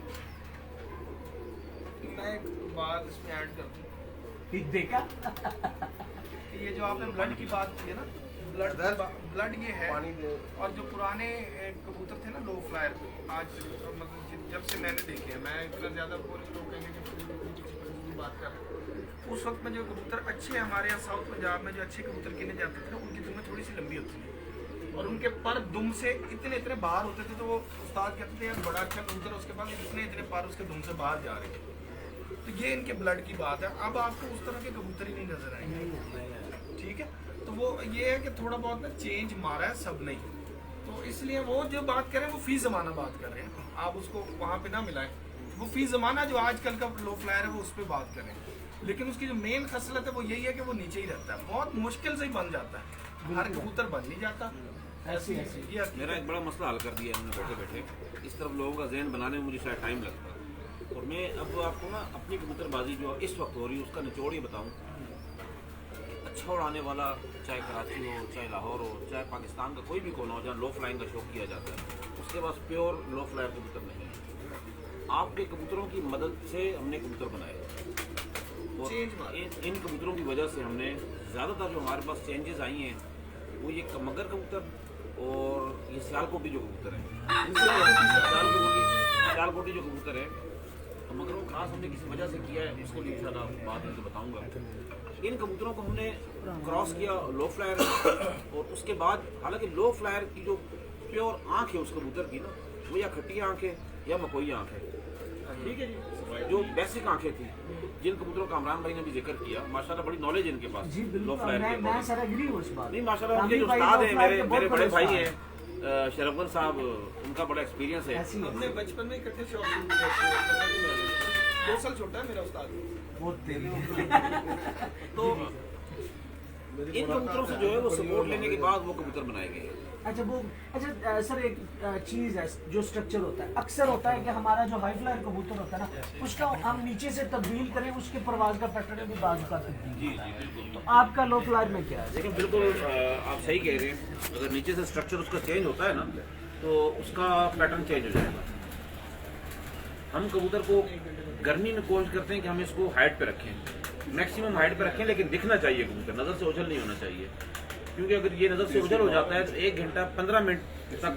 मैं एक बात इसमें ऐड कर दूँ देखा कि ये जो आपने ब्लड की बात की है ना, ब्लड ये है, और जो पुराने कबूतर थे ना लो फ्लायर, आज मतलब जब से मैंने देखे हैं, मैं इतना ज़्यादा बोले तो कहेंगे कि बात कर रहे हैं, उस वक्त में जो कबूतर अच्छे हमारे यहाँ साउथ पंजाब में जो अच्छे कबूतर गिने जाते थे ना, उनकी दुमें थोड़ी सी लंबी होती है और उनके पर दुम से इतने बाहर होते थे, तो वो उस्ताद कहते थे यार बड़ा अच्छा कबूतर है, उसके पास इतने पर उसके दुम से बाहर जा रहे हैं। तो ये इनके ब्लड की बात है। अब आपको उस तरह के कबूतर ही नहीं नजर आएंगे, ठीक है। तो वो ये है कि थोड़ा बहुत ना चेंज मारा है, सब नहीं, तो इसलिए वो जो बात कर रहे हैं वो फी ज़माना बात कर रहे हैं, आप उसको वहाँ पे ना मिलाएं। वो फी ज़माना जो आजकल का लो फ्लायर है वो उस पर बात करें, लेकिन उसकी जो मेन खसलत है वो यही है कि वो नीचे ही रहता है, बहुत मुश्किल से ही बन जाता है, हर कबूतर बन नहीं जाता। ऐसी ये मेरा एक बड़ा मसला हल कर दिया है उन्होंने बैठे बैठे। इस तरफ लोगों का जहन बनाने में मुझे शायद टाइम लगता है, और मैं अब आपको ना अपनी कबूतरबाजी जो इस वक्त हो रही है उसका निचोड़ ही बताऊँ। अच्छा उड़ाने वाला, चाहे कराची हो, चाहे लाहौर हो, चाहे पाकिस्तान का कोई भी कोना हो जहाँ लो फ्लाइंग का शौक किया जाता है, उसके पास प्योर लो फ्लायर कबूतर नहीं है। आपके कबूतरों की मदद से हमने कबूतर बनाए, और इन कबूतरों की वजह से हमने ज़्यादातर जो हमारे पास चेंजेस आई हैं वो ये मगर कबूतर और ये सियालकोटी जो कबूतर है, सियालकोटी जो कबूतर है, मगरों का खास हमने किसी वजह से किया है, उसको भी इंशाल्लाह बाद में तो बताऊंगा। इन कबूतरों को हमने क्रॉस किया लो फ्लायर, और उसके बाद हालांकि लो फ्लायर की जो प्योर आँख है उस कबूतर की ना, वो या खट्टी आँख है या मकोई आँख है, ठीक है जी। जो बेसिक आंखें थी जिन कबूतरों का इमरान भाई ने भी जिक्र किया, माशाल्लाह बड़ी नॉलेज इनके पास जी लो बिल्कुल, फ्लायर के मैं सर एग्री हूं इस बात। नहीं माशाल्लाह उनके जो उस्ताद हैं, मेरे बड़े भाई हैं शरफगन साहब, उनका बड़ा एक्सपीरियंस है। हमने बचपन में इकट्ठे शौक शुरू किया थे, 2 साल छोटा है मेरा उस्ताद। तो इन कबूतरों से जो है वो सपोर्ट लेने के बाद वो कबूतर बनाए गए। अच्छा सर एक चीज़ है जो स्ट्रक्चर होता है, अक्सर होता है कि हमारा जो हाई फ्लायर कबूतर होता है ना, उसका हम नीचे से तब्दील करें, उसके परवाज का पैटर्न भी बाजू का तब्दील। जी जी बिल्कुल। तो आपका लो फ्लायर में क्या है? लेकिन बिल्कुल आप सही कह रहे हैं, अगर नीचे से स्ट्रक्चर उसका चेंज होता है ना तो उसका पैटर्न चेंज हो जाएगा। हम कबूतर को गर्मी में कोशिश करते हैं कि हम इसको हाइट पे रखें, मैक्सिमम हाइट पे रखें, लेकिन दिखना चाहिए कबूतर, नज़र से ओझल नहीं होना चाहिए, क्योंकि अगर ये नज़र से ओझल हो जाता है तो 1 घंटा 15 मिनट तक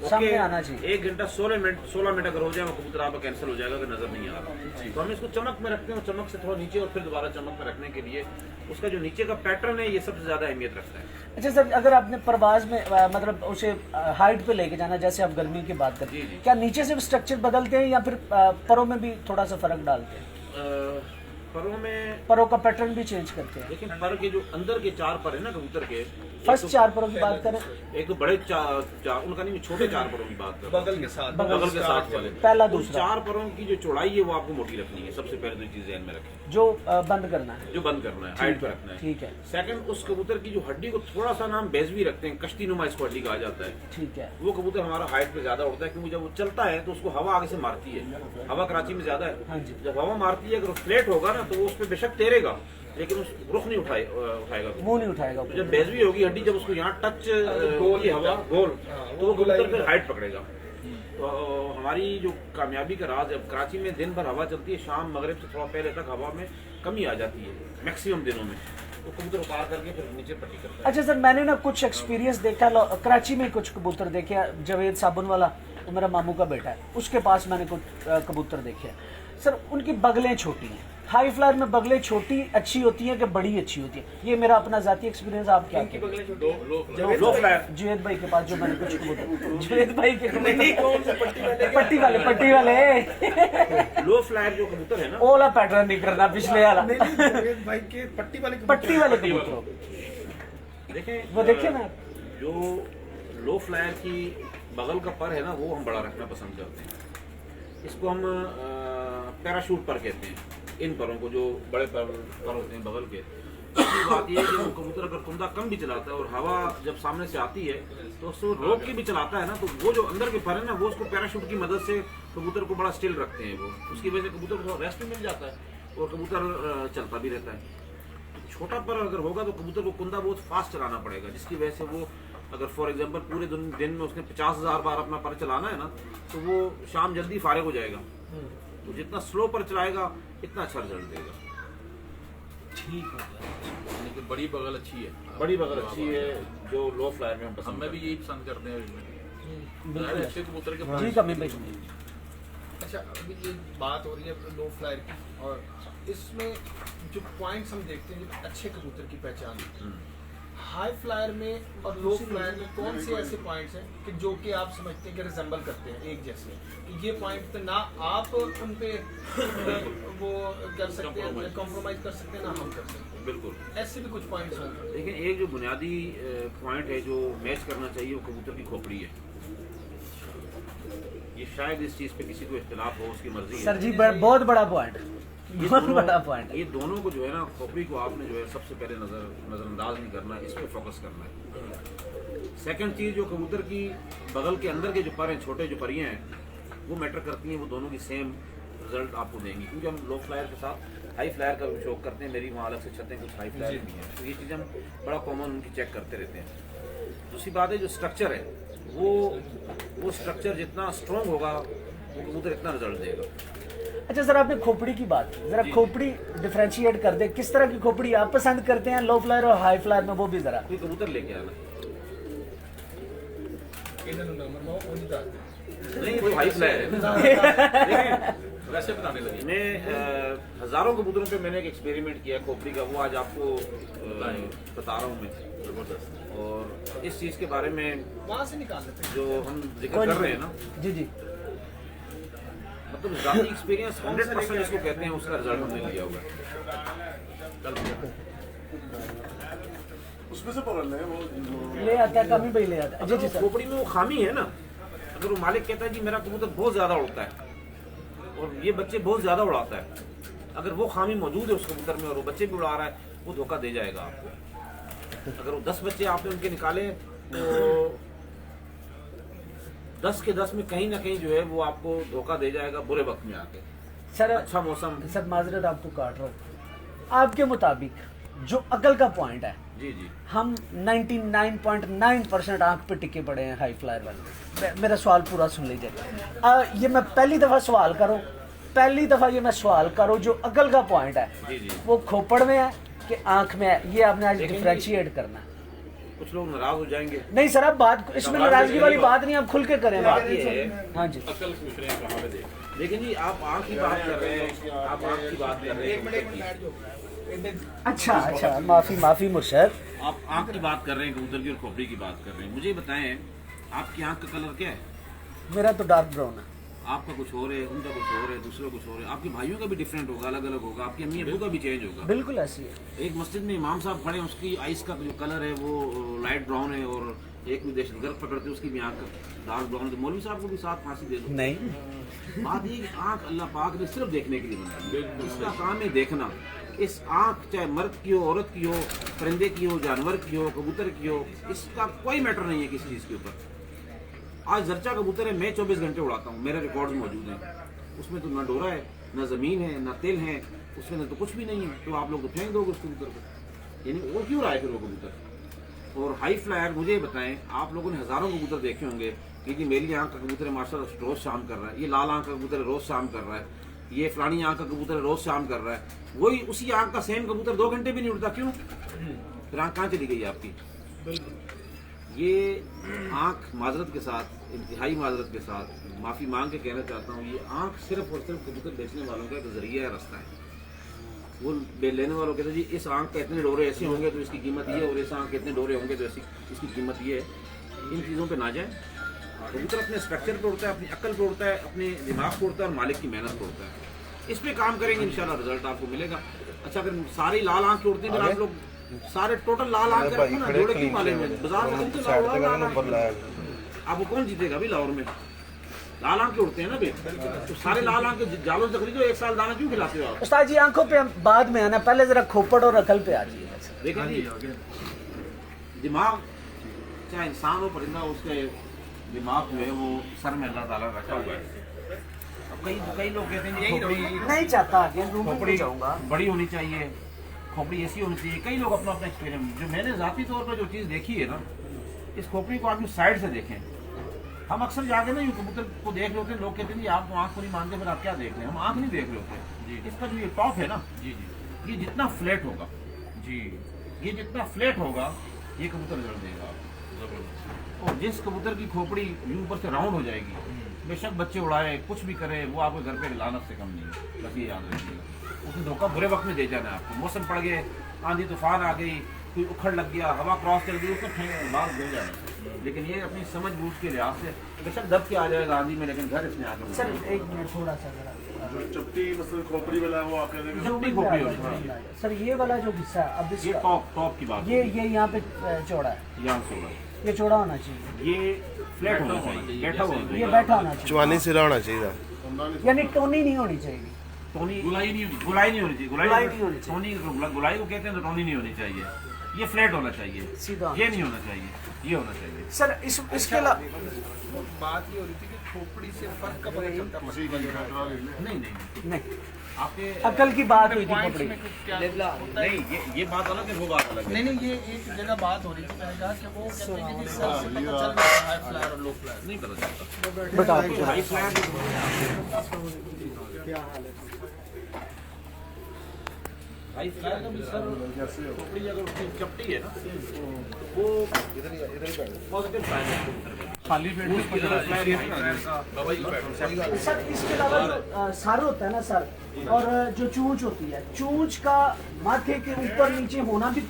सामने आना चाहिए। 1 घंटा 16 मिनट अगर हो जाए वो कबूतर आपका कैंसिल हो जाएगा अगर नज़र नहीं आ रहा। तो हम इसको चमक में रखते हैं, और चमक से थोड़ा नीचे और फिर दोबारा चमक में रखने के लिए उसका जो नीचे का पैटर्न है ये सबसे ज़्यादा अहमियत रखता है। अच्छा सर, अगर आपने परवाज में मतलब उसे हाइट पे लेके जाना, जैसे आप गर्मी की बात करते हैं, क्या नीचे से स्ट्रक्चर बदलते हैं या फिर परों में भी थोड़ा सा फर्क डालते हैं? परों का पैटर्न भी चेंज करते हैं। लेकिन पर के जो अंदर के 4 पर है ना कबूतर के, फर्स्ट 4 परों की बात करें, एक तो बड़े चार उनका नहीं, छोटे 4 परों की बात कर रहा हूं। बगल के साथ वाले पहला उन दूसरा 4 परों की जो चौड़ाई है वो आपको मोटी रखनी है। सबसे पहले तो चीज ध्यान में रखें, जो बंद करना है, जो बंद करना है, हाइट पे रखना है। ठीक है। सेकंड, उस कबूतर की जो हड्डी को थोड़ा सा नाम बेजवी रखते हैं, कश्ती नुमा इसको हड्डी कहा जाता है, ठीक है। वो कबूतर हमारा हाइट पे ज्यादा उड़ता है, क्योंकि जब वो चलता है तो उसको हवा आगे से मारती है। हवा कराची में ज्यादा हाँ है, जी। जब हवा मारती है अगर फ्लैट होगा ना तो वो उस पर बेशक तैरेगा, लेकिन उस रुख नहीं उठाएगा, मुंह नहीं उठाएगा। तो जब बेजवी होगी हड्डी, जब उसको यहाँ टच होगी हवा गोल, तो वो कबूतर फिर हाइट पकड़ेगा। तो हमारी जो कामयाबी का राज है, अब कराची में दिन भर हवा चलती है, शाम मगरिब से थोड़ा पहले तक हवा में कमी आ जाती है मैक्सिमम दिनों में, तो कबूतर उतार करके फिर नीचे पट्टी करता है। अच्छा सर, मैंने ना कुछ एक्सपीरियंस देखा, कराची में कुछ कबूतर देखे, जवेद साबुन वाला वो मेरा मामू का बेटा है, उसके पास मैंने कुछ कबूतर देखे हैं सर, उनकी बगलें छोटी हैं। हाई फ्लायर में बगलें छोटी अच्छी होती हैं कि बड़ी अच्छी होती है? ये मेरा अपना जाती एक्सपीरियंस। आप क्या लो फ्लायर जुवेद भाई के पास जो मैंने कुछ कबूतर, जुवेद भाई के पट्टी वाले लो फ्लायर जो कबूतर है ना, ओला पैटर्न नहीं करना पिछले वाला, भाई के पट्टी वाले कबूतरों देखें वो देखे ना, जो लो फ्लायर की बगल का पर है ना वो हम बड़ा रखना पसंद करते हैं। इसको हम पैराशूट पर कहते हैं, इन परों को जो बड़े पर होते हैं बगल के। दूसरी बात ये है कि वो कबूतर अगर कुंदा कम भी चलाता है और हवा जब सामने से आती है तो उसको रोक के भी चलाता है ना, तो वो जो अंदर के पर है ना वो उसको पैराशूट की मदद से कबूतर को बड़ा स्टिल रखते हैं। वो उसकी वजह से कबूतर को रेस्ट भी मिल जाता है और कबूतर चलता भी रहता है। छोटा पर अगर होगा तो कबूतर को कुंदा बहुत फास्ट चलाना पड़ेगा, जिसकी वजह से वो अगर फॉर एग्जांपल पूरे दिन में उसने 50,000 बार अपना पर चलाना है ना, तो वो शाम जल्दी फारिग हो जाएगा। तो जितना स्लो पर चलाएगा इतना अच्छा रिजल्ट देगा। ठीक है। लेकिन बड़ी बगल अच्छी है, बड़ी बगल अच्छी है जो लो फ्लायर में हम पसंद हमें भी यही पसंद करते हैं। बिल्कुल अच्छे कबूतर के जी कमी भाई। अच्छा, अभी ये बात हो रही है लो फ्लायर की, और इसमें जो पॉइंट्स हम देखते हैं जो अच्छे कबूतर की पहचान, हाई फ्लायर में और लो फ्लायर में कौन से ऐसे पॉइंट्स हैं कि जो कि आप समझते हैं कि रिजेंबल करते हैं एक जैसे, कि ये पॉइंट पे ना आप उन पे वो कर सकते हैं, कॉम्प्रोमाइज कर सकते हैं, ना हम कर सकते हैं? बिल्कुल, ऐसे भी कुछ पॉइंट्स होंगे। लेकिन एक जो बुनियादी पॉइंट है जो मैच करना चाहिए वो कबूतर की खोपड़ी है। ये शायद इस चीज़ पे किसी को इख्तिलाफ हो, उसकी मर्जी है। सर जी बहुत बड़ा पॉइंट। ये बहुत दोनों- बड़ा पॉइंट है। ये दोनों को जो है ना, खोपड़ी को आपने जो है सबसे पहले नज़रअंदाज नहीं करना, इस पर फोकस करना है। सेकंड चीज़, जो कबूतर की बगल के अंदर के जो पर हैं, छोटे जो परियाँ हैं, वो मैटर करती हैं, वो दोनों की सेम रिजल्ट आपको देंगी, क्योंकि हम लो फ्लायर के साथ हाई फ्लायर का भी शौक करते हैं। मेरी वहाँ अलग से छतें कुछ हाई फ्लायर भी हैं, तो ये चीज़ हम बड़ा कॉमन उनकी चेक करते रहते हैं। दूसरी बात है, जो स्ट्रक्चर है वो स्ट्रक्चर जितना स्ट्रॉन्ग होगा वो कबूतर इतना रिजल्ट देगा। अच्छा सर, आपने खोपड़ी की बात की, जरा खोपड़ी डिफरेंशिएट कर दे, किस तरह की खोपड़ी आप पसंद करते हैं लो फ्लायर और हाई फ्लायर में, वो भी जरा। कोई कबूतर लेके आना, नहीं वो हाई फ्लायर है। वैसे बनाने लगे। मैं हजारों कबूतरों पे मैंने एक एक्सपेरिमेंट किया खोपड़ी का, वो आज आपको बता रहा हूँ मैं। जबरदस्त। और इस चीज़ के बारे में वहाँ से निकाल लेते जो हम जिक्र कर रहे हैं ना, जी जी, मतलब ज़ाती एक्सपीरियंस 100% इसको कहते हैं, उसका रिजल्ट हमने लिया हुआ है। उसमें से पकड़ ले वो ले आता है, कमी भाई ले आता है। जी अगर जी वो सर, खोपड़ी में वो खामी है ना, अगर वो मालिक कहता है जी मेरा कबूतर बहुत ज़्यादा उड़ता है और ये बच्चे बहुत ज़्यादा उड़ाता है, अगर वो खामी मौजूद है उस कबूतर में और वो बच्चे भी उड़ा रहा है, वो धोखा दे जाएगा आपको। अगर वो 10 बच्चे आपने उनके निकाले तो 10 के 10 में कहीं ना कहीं जो है वो आपको धोखा दे जाएगा बुरे वक्त में आके। सर अच्छा मौसम, सर माजरत आपको काट रहा हूँ, आपके मुताबिक जो अकल का पॉइंट है, जी जी, हम 99.9% आंख पे टिके पड़े हैं हाई फ्लायर वाले। मेरा सवाल पूरा सुन लीजिए। ये मैं पहली दफ़ा सवाल करूँ, पहली दफ़ा ये मैं सवाल करूँ, जो अकल का पॉइंट है जी जी, वो खोपड़ में है कि आंख में है, ये आपने आज देखेंगे। डिफरेंशिएट करना है। कुछ लोग नाराज हो जाएंगे। नहीं सर, आप बात इसमें नाराजगी वाली बात नहीं, आप खुल के करें बात बात। ये है, हाँ जी, अकल पूछ रहे हैं कहाँ पे देख। लेकिन जी आप आँख की बात कर रहे हैं, आप आँख की बात कर रहे हैं, अच्छा अच्छा, माफ़ी मुर्शद। आप आँख की बात कर रहे हैं, कबूतर की और खोपड़ी की बात कर रहे हैं। मुझे बताएं आपकी आँख का कलर क्या है? मेरा तो डार्क ब्राउन है। आपका कुछ और है, उनका कुछ और है, दूसरा कुछ और है, आपके भाइयों का भी डिफरेंट होगा, अलग अलग होगा, आपकी अम्मी अबू का भी चेंज होगा। बिल्कुल ऐसी है। एक मस्जिद में इमाम साहब खड़े हैं, उसकी आइस का जो कलर है वो लाइट ब्राउन है, और एक भी दहशतगर्द पकड़ते उसकी भी आँख डार्क ब्राउन है, तो मौलवी साहब को भी साथ फांसी दे दो। नहीं, बात ये आँख अल्लाह पाक ने सिर्फ देखने के लिए बनाई है, इसका काम है देखना। इस आँख चाहे मर्द की हो, औरत की हो, परिंदे की हो, जानवर की हो, कबूतर की हो, इसका कोई मैटर नहीं है किसी चीज़ के ऊपर। आज जर्चा कबूतर है, मैं 24 घंटे उड़ाता हूँ, मेरे रिकॉर्ड्स मौजूद हैं, उसमें तो ना डोरा है, ना ज़मीन है, ना तेल है, उसके अंदर तो कुछ भी नहीं है, तो आप लोग तो फेंक दोगे उस कबूतर को, यानी वो क्यों रहा है फिर वो कबूतर। और हाई फ्लायर, मुझे बताएं, आप लोगों ने हज़ारों कबूतर देखे होंगे, क्योंकि मेरी आँख का कबूतर है माशाल्लाह रोज़ शाम कर रहा है, ये लाल आँख का कबूतर है रोज़ शाम कर रहा है, ये फलानी आँख का कबूतर है रोज़ शाम कर रहा है, वही उसी आँख का सेम कबूतर 2 घंटे भी नहीं उड़ता, क्यों? फिर आँख कहाँ चली गई आपकी? ये आँख माजरत के साथ, इंतहाई माजरत के साथ माफ़ी मांग के कहना चाहता हूँ, ये आँख सिर्फ और सिर्फ कबूतर बेचने वालों का एक जरिया है, रास्ता है। वो लेने वालों कहते हैं जी इस आँख का इतने डोरे ऐसे होंगे तो इसकी कीमत ये, और इस आँख के इतने डोरे होंगे तो इसकी कीमत ये है। इन चीज़ों पे ना जाए। कबूतर अपने स्ट्रक्चर पे उड़ता है, अपनी अक्ल पे उड़ता है, अपने दिमाग पे उड़ता है और मालिक की मेहनत पे उड़ता है। इस पे काम करेंगे इंशाल्लाह रिजल्ट आपको मिलेगा। अच्छा, अगर सारी लाल आँख के उड़ते हैं, आप लोग सारे टोटल लाल आँख के रखो ना, जोड़े क्यों पाले में बाजार में चलते लाल आँख, आपको कौन जीतेगा अभी लाहौर में? लाल आँख के उड़ते हैं ना बे, तो सारे लाल आँख के जालों से खरीदो, 1 साल दाना क्यों खिलाते हो आप? उस्ताद जी आंखों पे हम बाद में आना, पहले जरा खोपड़ और अकल पे आ जाइए। देखिए जी, दिमाग चाहे इंसान हो परिंदा, उसके दिमाग में वो सर में अल्लाह ताला रखा हुआ है। अब कई लोग कहते हैं जी खोपड़ी नहीं चाहता आगे रूम में नहीं जाऊंगा, बड़ी होनी चाहिए, खोपड़ी ऐसी होनी चाहिए। कई लोग अपना अपना एक्सपीरियंस, जो मैंने ज़ाती तौर पर जो चीज़ देखी है ना, इस खोपड़ी को आप साइड से देखें। हम अक्सर जाके ना यूँ कबूतर को देख रहे होते हैं, लोग कहते हैं जी आप तो आँख को नहीं मानते, फिर आप क्या देख रहे हैं? हम आँख नहीं देख रहे होते जी। इसका जो ये टॉप है ना जी जी, ये जितना फ्लैट होगा जी, ये जितना फ्लैट होगा ये कबूतर रिजल्ट देगा आपको। और जिस कबूतर की खोपड़ी यूँ ऊपर से राउंड हो जाएगी, बेशक बच्चे उड़ाए कुछ भी करे, वो आपके घर पे लानत से कम नहीं है, बस ये याद रखिएगा। उसने धोखा बुरे वक्त में दे जाना है आपको। मौसम पड़ गए, आंधी तूफान आ गई, कोई उखड़ लग गया, हवा क्रॉस चल गई, उसको बात दे जाना। लेकिन ये अपनी समझ बूझ के लिहाज से बेशक दब के आ जाएगा आंधी में, लेकिन घर इसने आकर सर 1 मिनट थोड़ा सा जरा चपटी मतलब खोपड़ी वाला है वो आप कह रहे हैं चपटी खोपड़ी होनी चाहिए। सर ये वाला जो हिस्सा है, अब ये इसका टॉप की बात ये यहाँ पे चौड़ा है, यहाँ से होगा, ये चौड़ा होना चाहिए, ये फ्लैट होना चाहिए, बैठा होना ये चाहिए। बैठा होना चाहिए, चवानी सिरा होना चाहिए। यानी टोनी नहीं होनी चाहिए। टोनी गुलाई नहीं होनी गुलाई नहीं होनी चाहिए। गुलाई नहीं होनी चाहिए। टोनी गुलाई को कहते हैं तो टोनी नहीं होनी चाहिए। ये फ्लैट होना चाहिए, सीधा। ये नहीं होना चाहिए, ये होना चाहिए। सर इसके अलावा बात ये हो रही थी कि खोपड़ी से फर्क का पता चलता है। किसी का फैसला ले ले। नहीं नहीं नहीं, आपके अकल की बात हुई थी पॉइंट्स कपड़े में कुछ क्या नहीं ये बात अलग है, वो बात अलग है। नहीं नहीं, ये एक जगह बात हो रही थी, मैंने कहा कि वो कहते हैं कि जिस तरह से पता चल रहा है हाई फ्लायर और लो फ्लायर। नहीं पता चलता। बता हाई फ्लैट हाई फ्लैट का भी सर खोपड़ी अगर उसकी चपटी है ना वो पॉजिटिव साइन है। खाली पेट में उसकी तरह फ्लैट है सर इसके अलावा जो सर होता है ना सर, और जो चूंच होती है, चूंच का माथे के ऊपर नीचे होना भी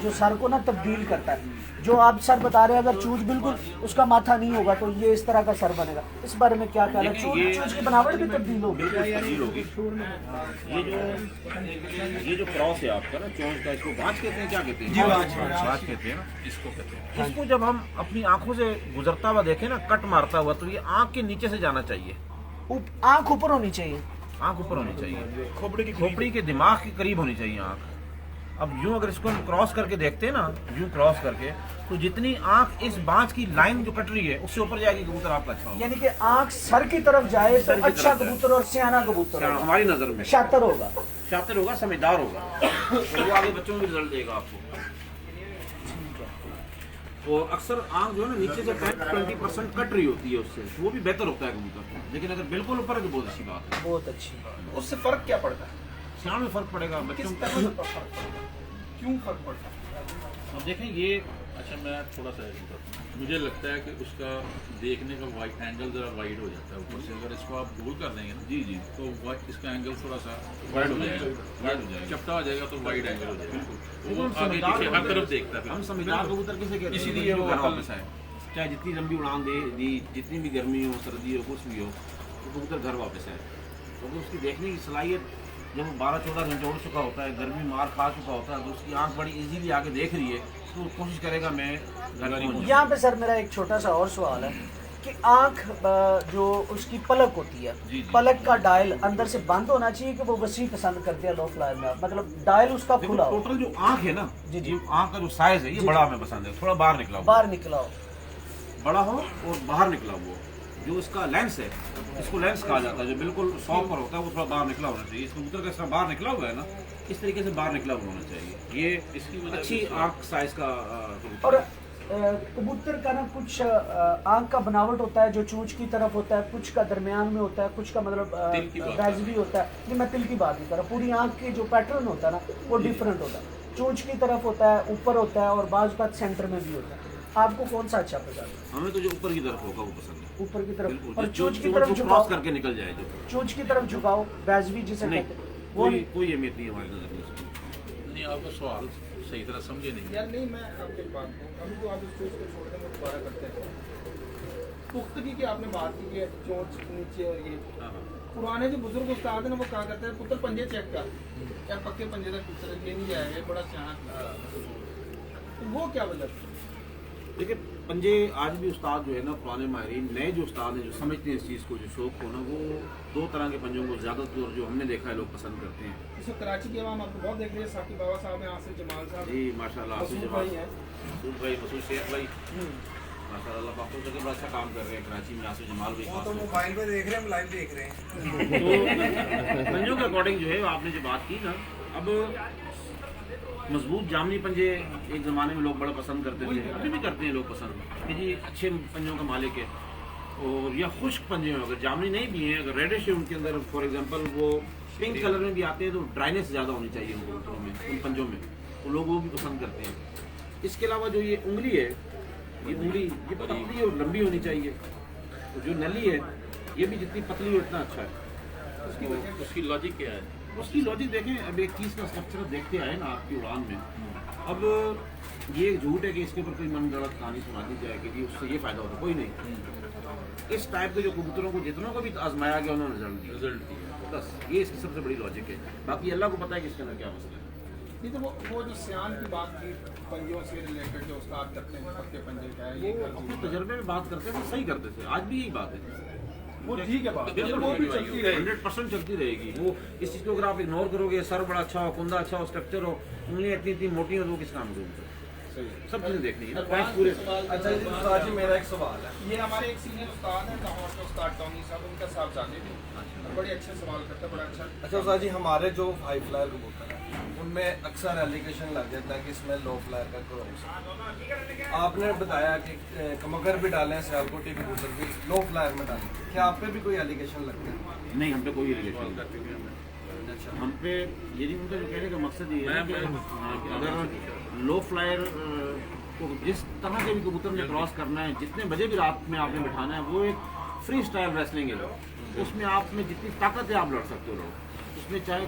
जो सर को ना तब्दील करता है। जो आप सर बता रहे हैं, अगर चूंच बिल्कुल उसका माथा नहीं होगा तो ये इस तरह का सर बनेगा। इस बारे में क्या ख्याल है? चूंच की बनावट भी तब्दील होगी। तब्दील होगी। ये जो क्रॉस है आपका ना चोंच का, इसको बाज कहते हैं, क्या कहते हैं? जी, बाज कहते हैं ना, इसको कहते हैं। इसको जब हम अपनी आंखों से गुजरता हुआ देखें ना, कट मारता हुआ, तो ये आंख के नीचे से जाना चाहिए। आंख ऊपर होनी चाहिए, आंख ऊपर होनी चाहिए, खोपड़ी के दिमाग के करीब होनी चाहिए आंख। अब यूं अगर इसको हम क्रॉस करके देखते हैं ना, यूं क्रॉस करके, तो जितनी आंख इस बाज की लाइन जो कट रही है उससे ऊपर जाएगी, कबूतर आपका अच्छा होगा। यानी कि आंख सर की तरफ जाए तो अच्छा कबूतर और सियाना कबूतर होगा, हमारी नजर में शातिर होगा, शातिर होगा, समझदार होगा, और वो आगे बच्चों में भी रिजल्ट देगा आपको। और अक्सर आंख जो है ना नीचे से 20% कट रही होती है, उससे वो भी बेहतर होता है कबूतर। लेकिन अगर बिल्कुल ऊपर है तो बहुत अच्छी बात है। बहुत अच्छी। उससे फर्क क्या पड़ता है? सियान में फर्क पड़ेगा बच्चों किस में। तरह से फर्क पड़ता है? क्यों फर्क पड़ता है? अब देखें ये अच्छा मैं थोड़ा सा मुझे लगता है कि उसका देखने का वाइड एंगल ज़रा वाइड हो जाता है ऊपर से। अगर इसको आप गोल कर देंगे ना जी जी तो इसका एंगल थोड़ा सा वाइड हो जाएगा, चपटा हो जाएगा तो वाइड एंगल हो जाएगा। वो आगे पीछे हर तरफ देखता है। हम समझदार कबूतर किसे कहते हैं? इसीलिए वो घर अकल वापस आए, चाहे जितनी लंबी उड़ान दी, जितनी भी गर्मी हो, सर्दी हो, कुछ भी हो, तो कबूतर घर वापस आए। क्योंकि उसकी देखने की सलाहियत जब वो 12-14 घंटे उड़ चुका होता है, गर्मी मार खा चुका होता है, तो उसकी आंख बड़ी इजीली आगे देख रही है, तो कोशिश करेगा मैं घर पहुंच जाऊं। यहाँ पे सर मेरा एक छोटा सा और सवाल है कि आंख जो उसकी पलक होती है, पलक का डायल अंदर से बंद होना चाहिए कि वो वसी पसंद करते हैं लो फ्लायर में, मतलब डायल उसका खुला हो, टोटल जो आंख है ना जी जी, आंख का जो साइज है ये बड़ा हमें पसंद है, थोड़ा बाहर निकला हो, बाहर निकला हो, बड़ा हो और बाहर निकला हो। जो इसका लेंस है, इसको लेंस कहा जाता है, जो बिल्कुल सॉफ्ट पर होता है वो थोड़ा बाहर निकला होना चाहिए। इस कबूतर का इस तरह बाहर निकला हुआ है ना, इस तरीके से बाहर निकला हुआ होना चाहिए। ये इसकी अच्छी आंख साइज का कबूतर और है। कबूतर का ना कुछ आंख का बनावट होता है जो चूंच की तरफ होता है, कुछ का दरमियान में होता है, कुछ का मतलब बैजवी होता है। नहीं, मैं तिल की बात नहीं कर रहा, पूरी आंख के जो पैटर्न होता है ना वो डिफरेंट होता है, चूंच की तरफ होता है, ऊपर होता है और बाज़ का सेंटर में भी होता है। आपको कौन सा अच्छा पसंद है? हमें तो जो ऊपर की तरफ होगा वो पसंद है, ऊपर की तरफ, बिल्कुल। और जो चूंच की जो तरफ जो झुकाओ, क्रॉस करके निकल जाए, जो चूंच की तरफ झुकाओ, बैजवी जिसे नहीं, कहते हैं वो नहीं। कोई अहमियत नहीं है हमारी नजर में इसकी। नहीं आपका सवाल सही तरह समझे नहीं। यार नहीं, मैं आपकी बात कहूँ, अभी तो आप इस चीज़ को छोड़ दें, दोबारा करते हैं। पुख्तगी की आपने बात की है, चोंच नीचे और ये पुराने जो बुजुर्ग उस्ताद हैं ना वो कहा करते हैं पुत्र पंजे चेक कर, क्या पक्के पंजे तक पुत्र ये नहीं जाएगा, ये बड़ा सियाना। तो वो क्या वजह? देखिए पंजे आज भी उस्ताद जो है ना, पुराने माहिरीन, नए जो उस्ताद हैं जो समझते हैं इस चीज़ को, जो शौक को ना, वो दो तरह के पंजों को ज़्यादातर जो हमने देखा है लोग पसंद करते हैं। इस वक्त कराची के हम आपको बहुत देख रहे हैं, साकिब बाबा साहब हैं, आसिफ जमाल साहब, जी माशाल्लाह, मसूद भाई हैं। मसूद भाई, मसूद शेख भाई माशाल्लाह पाक तो बड़ा अच्छा काम कर रहे हैं कराची में। आसिफ जमाल भाई खास तौर पे। मोबाइल पे देख रहे हैं, हम लाइव देख रहे हैं। तो पंजों के अकॉर्डिंग जो है आपने जो बात की ना, अब मजबूत जामनी पंजे एक ज़माने में लोग बड़ा पसंद करते थे, अभी भी करते हैं लोग पसंद कि जी अच्छे पंजों का मालिक है। और या खुश्क पंजे हैं, अगर जामनी नहीं भी हैं, अगर रेडिश है उनके अंदर, फॉर एग्जांपल वो पिंक कलर में भी आते हैं, तो ड्राइनेस ज़्यादा होनी चाहिए उन कबूतरों में, उन पंजों में, तो लोग वो भी पसंद करते हैं। इसके अलावा जो ये उंगली है, ये उंगली ये पतली और लंबी होनी चाहिए। तो जो नली है ये भी जितनी पतली हो उतना अच्छा है। उसकी लॉजिक क्या है? उसकी लॉजिक देखें, अब एक चीज़ का स्ट्रक्चर देखते आए ना आपकी उड़ान में। अब ये झूठ है कि इसके ऊपर कोई मन गलत कहानी सुना दी जाए कि जी उससे ये फ़ायदा होता, कोई नहीं। इस टाइप के जो कबूतरों को जितनों को भी आजमाया गया उन्होंने रिजल्ट दिया, बस ये इसकी सबसे बड़ी लॉजिक है। बाकी अल्लाह को पता है कि इसके अंदर क्या मसला है। नहीं तो वो जो सियान की बात की पंजों से रिलेटेड जो उस्ताद करते हैं, पक्के पंजे का है, ये कर अपने तजर्बे में बात करते थे, सही करते थे, आज भी यही बात है। वो ठीक है बात, मतलब वो भी चलती रहेगी। 100% चलती रहेगी। वो इस चीज़ को अगर आप इग्नोर करोगे, सर बड़ा अच्छा हो, कुंदा अच्छा हो, स्ट्रक्चर हो, उंगलियाँ इतनी इतनी मोटी हो, तो वो किस काम की होगी? सब चीज़ें देखनी है, पॉइंट पूरे। अच्छा जी उस्ताद जी, मेरा एक सवाल है, ये हमारे एक सीनियर उस्ताद हैं लाहौर के उस्ताद टॉनी साहब, उनका साहब जाने भी और बड़े अच्छे सवाल करते हैं, बड़ा अच्छा। अच्छा उस्ताद जी, हमारे जो हाई फ्लायर कबूतर हैं उनमें अक्सर एलिगेशन लग जाता है कि इसमें लो फ्लायर का क्रॉस है। आपने बताया कि कमकर भी डालें, सियालकोटी कबूतर भी लो फ्लायर में डालें, क्या आप पे भी कोई एलिगेशन लगता है? नहीं, हम पे कोई रिलेशन नहीं। अच्छा, हम पे ये नहीं, उनका जो कहने का मकसद ये है कि अगर लो फ्लायर को जिस तरह के भी कबूतर में क्रॉस करना है, जितने बजे भी रात में आपने बिठाना है, वो एक फ्री स्टाइल रेसलिंग है। उसमें आप में जितनी ताकत है आप लड़ सकते हो, उसमें चाहे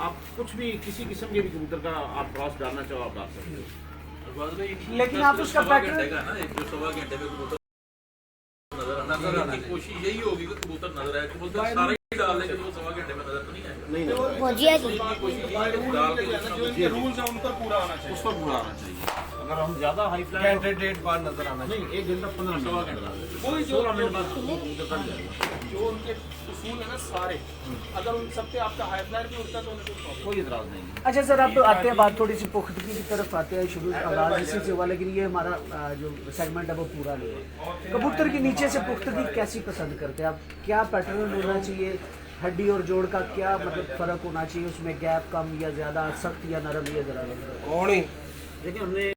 आप कुछ भी किसी किस्म के भी कबूतर का आप क्रॉस डालना चाहो, आप डाल सकते हो। लेकिन आप उसका पैटर्न जो 1.25 घंटे में कबूतर नजर आना की कोशिश यही होगी कि कबूतर नजर आए। कबूतर सारे ही डाल लेंगे तो 1.25 घंटे में नजर तो नहीं आएगा। नहीं, फौजिया जी जो इनके रूल्स हैं उन पर पूरा आना चाहिए। उस पर पूरा आना चाहिए। अगर हम ज्यादा हाई फ्लायर घंटे डेढ़ बाद नजर आना चाहिए। नहीं, 1 घंटा 15 मिनट, वही 16 मिनट बाद कबूतर कट जाएगा। जो उनके उसूल है ना सारे, अगर उन सब पे आपका हाई फ्लायर भी उड़ता है तो उन्हें कोई प्रॉब्लम कोई इतराज नहीं है। अच्छा सर, अब आते हैं बात थोड़ी सी पुख्तगी की तरफ आते हैं, शुरू आगाज इसी से हुआ, लेकिन ये हमारा जो सेगमेंट है वो पूरा नहीं है। कबूतर की नीचे से पुख्तगी कैसी पसंद करते हैं आप? क्या पैटर्न होना चाहिए? हड्डी और जोड़ का क्या मतलब फ़र्क होना चाहिए? उसमें गैप कम या ज़्यादा, सख्त या नरम, या ज़रा कौन ही देखिए हमने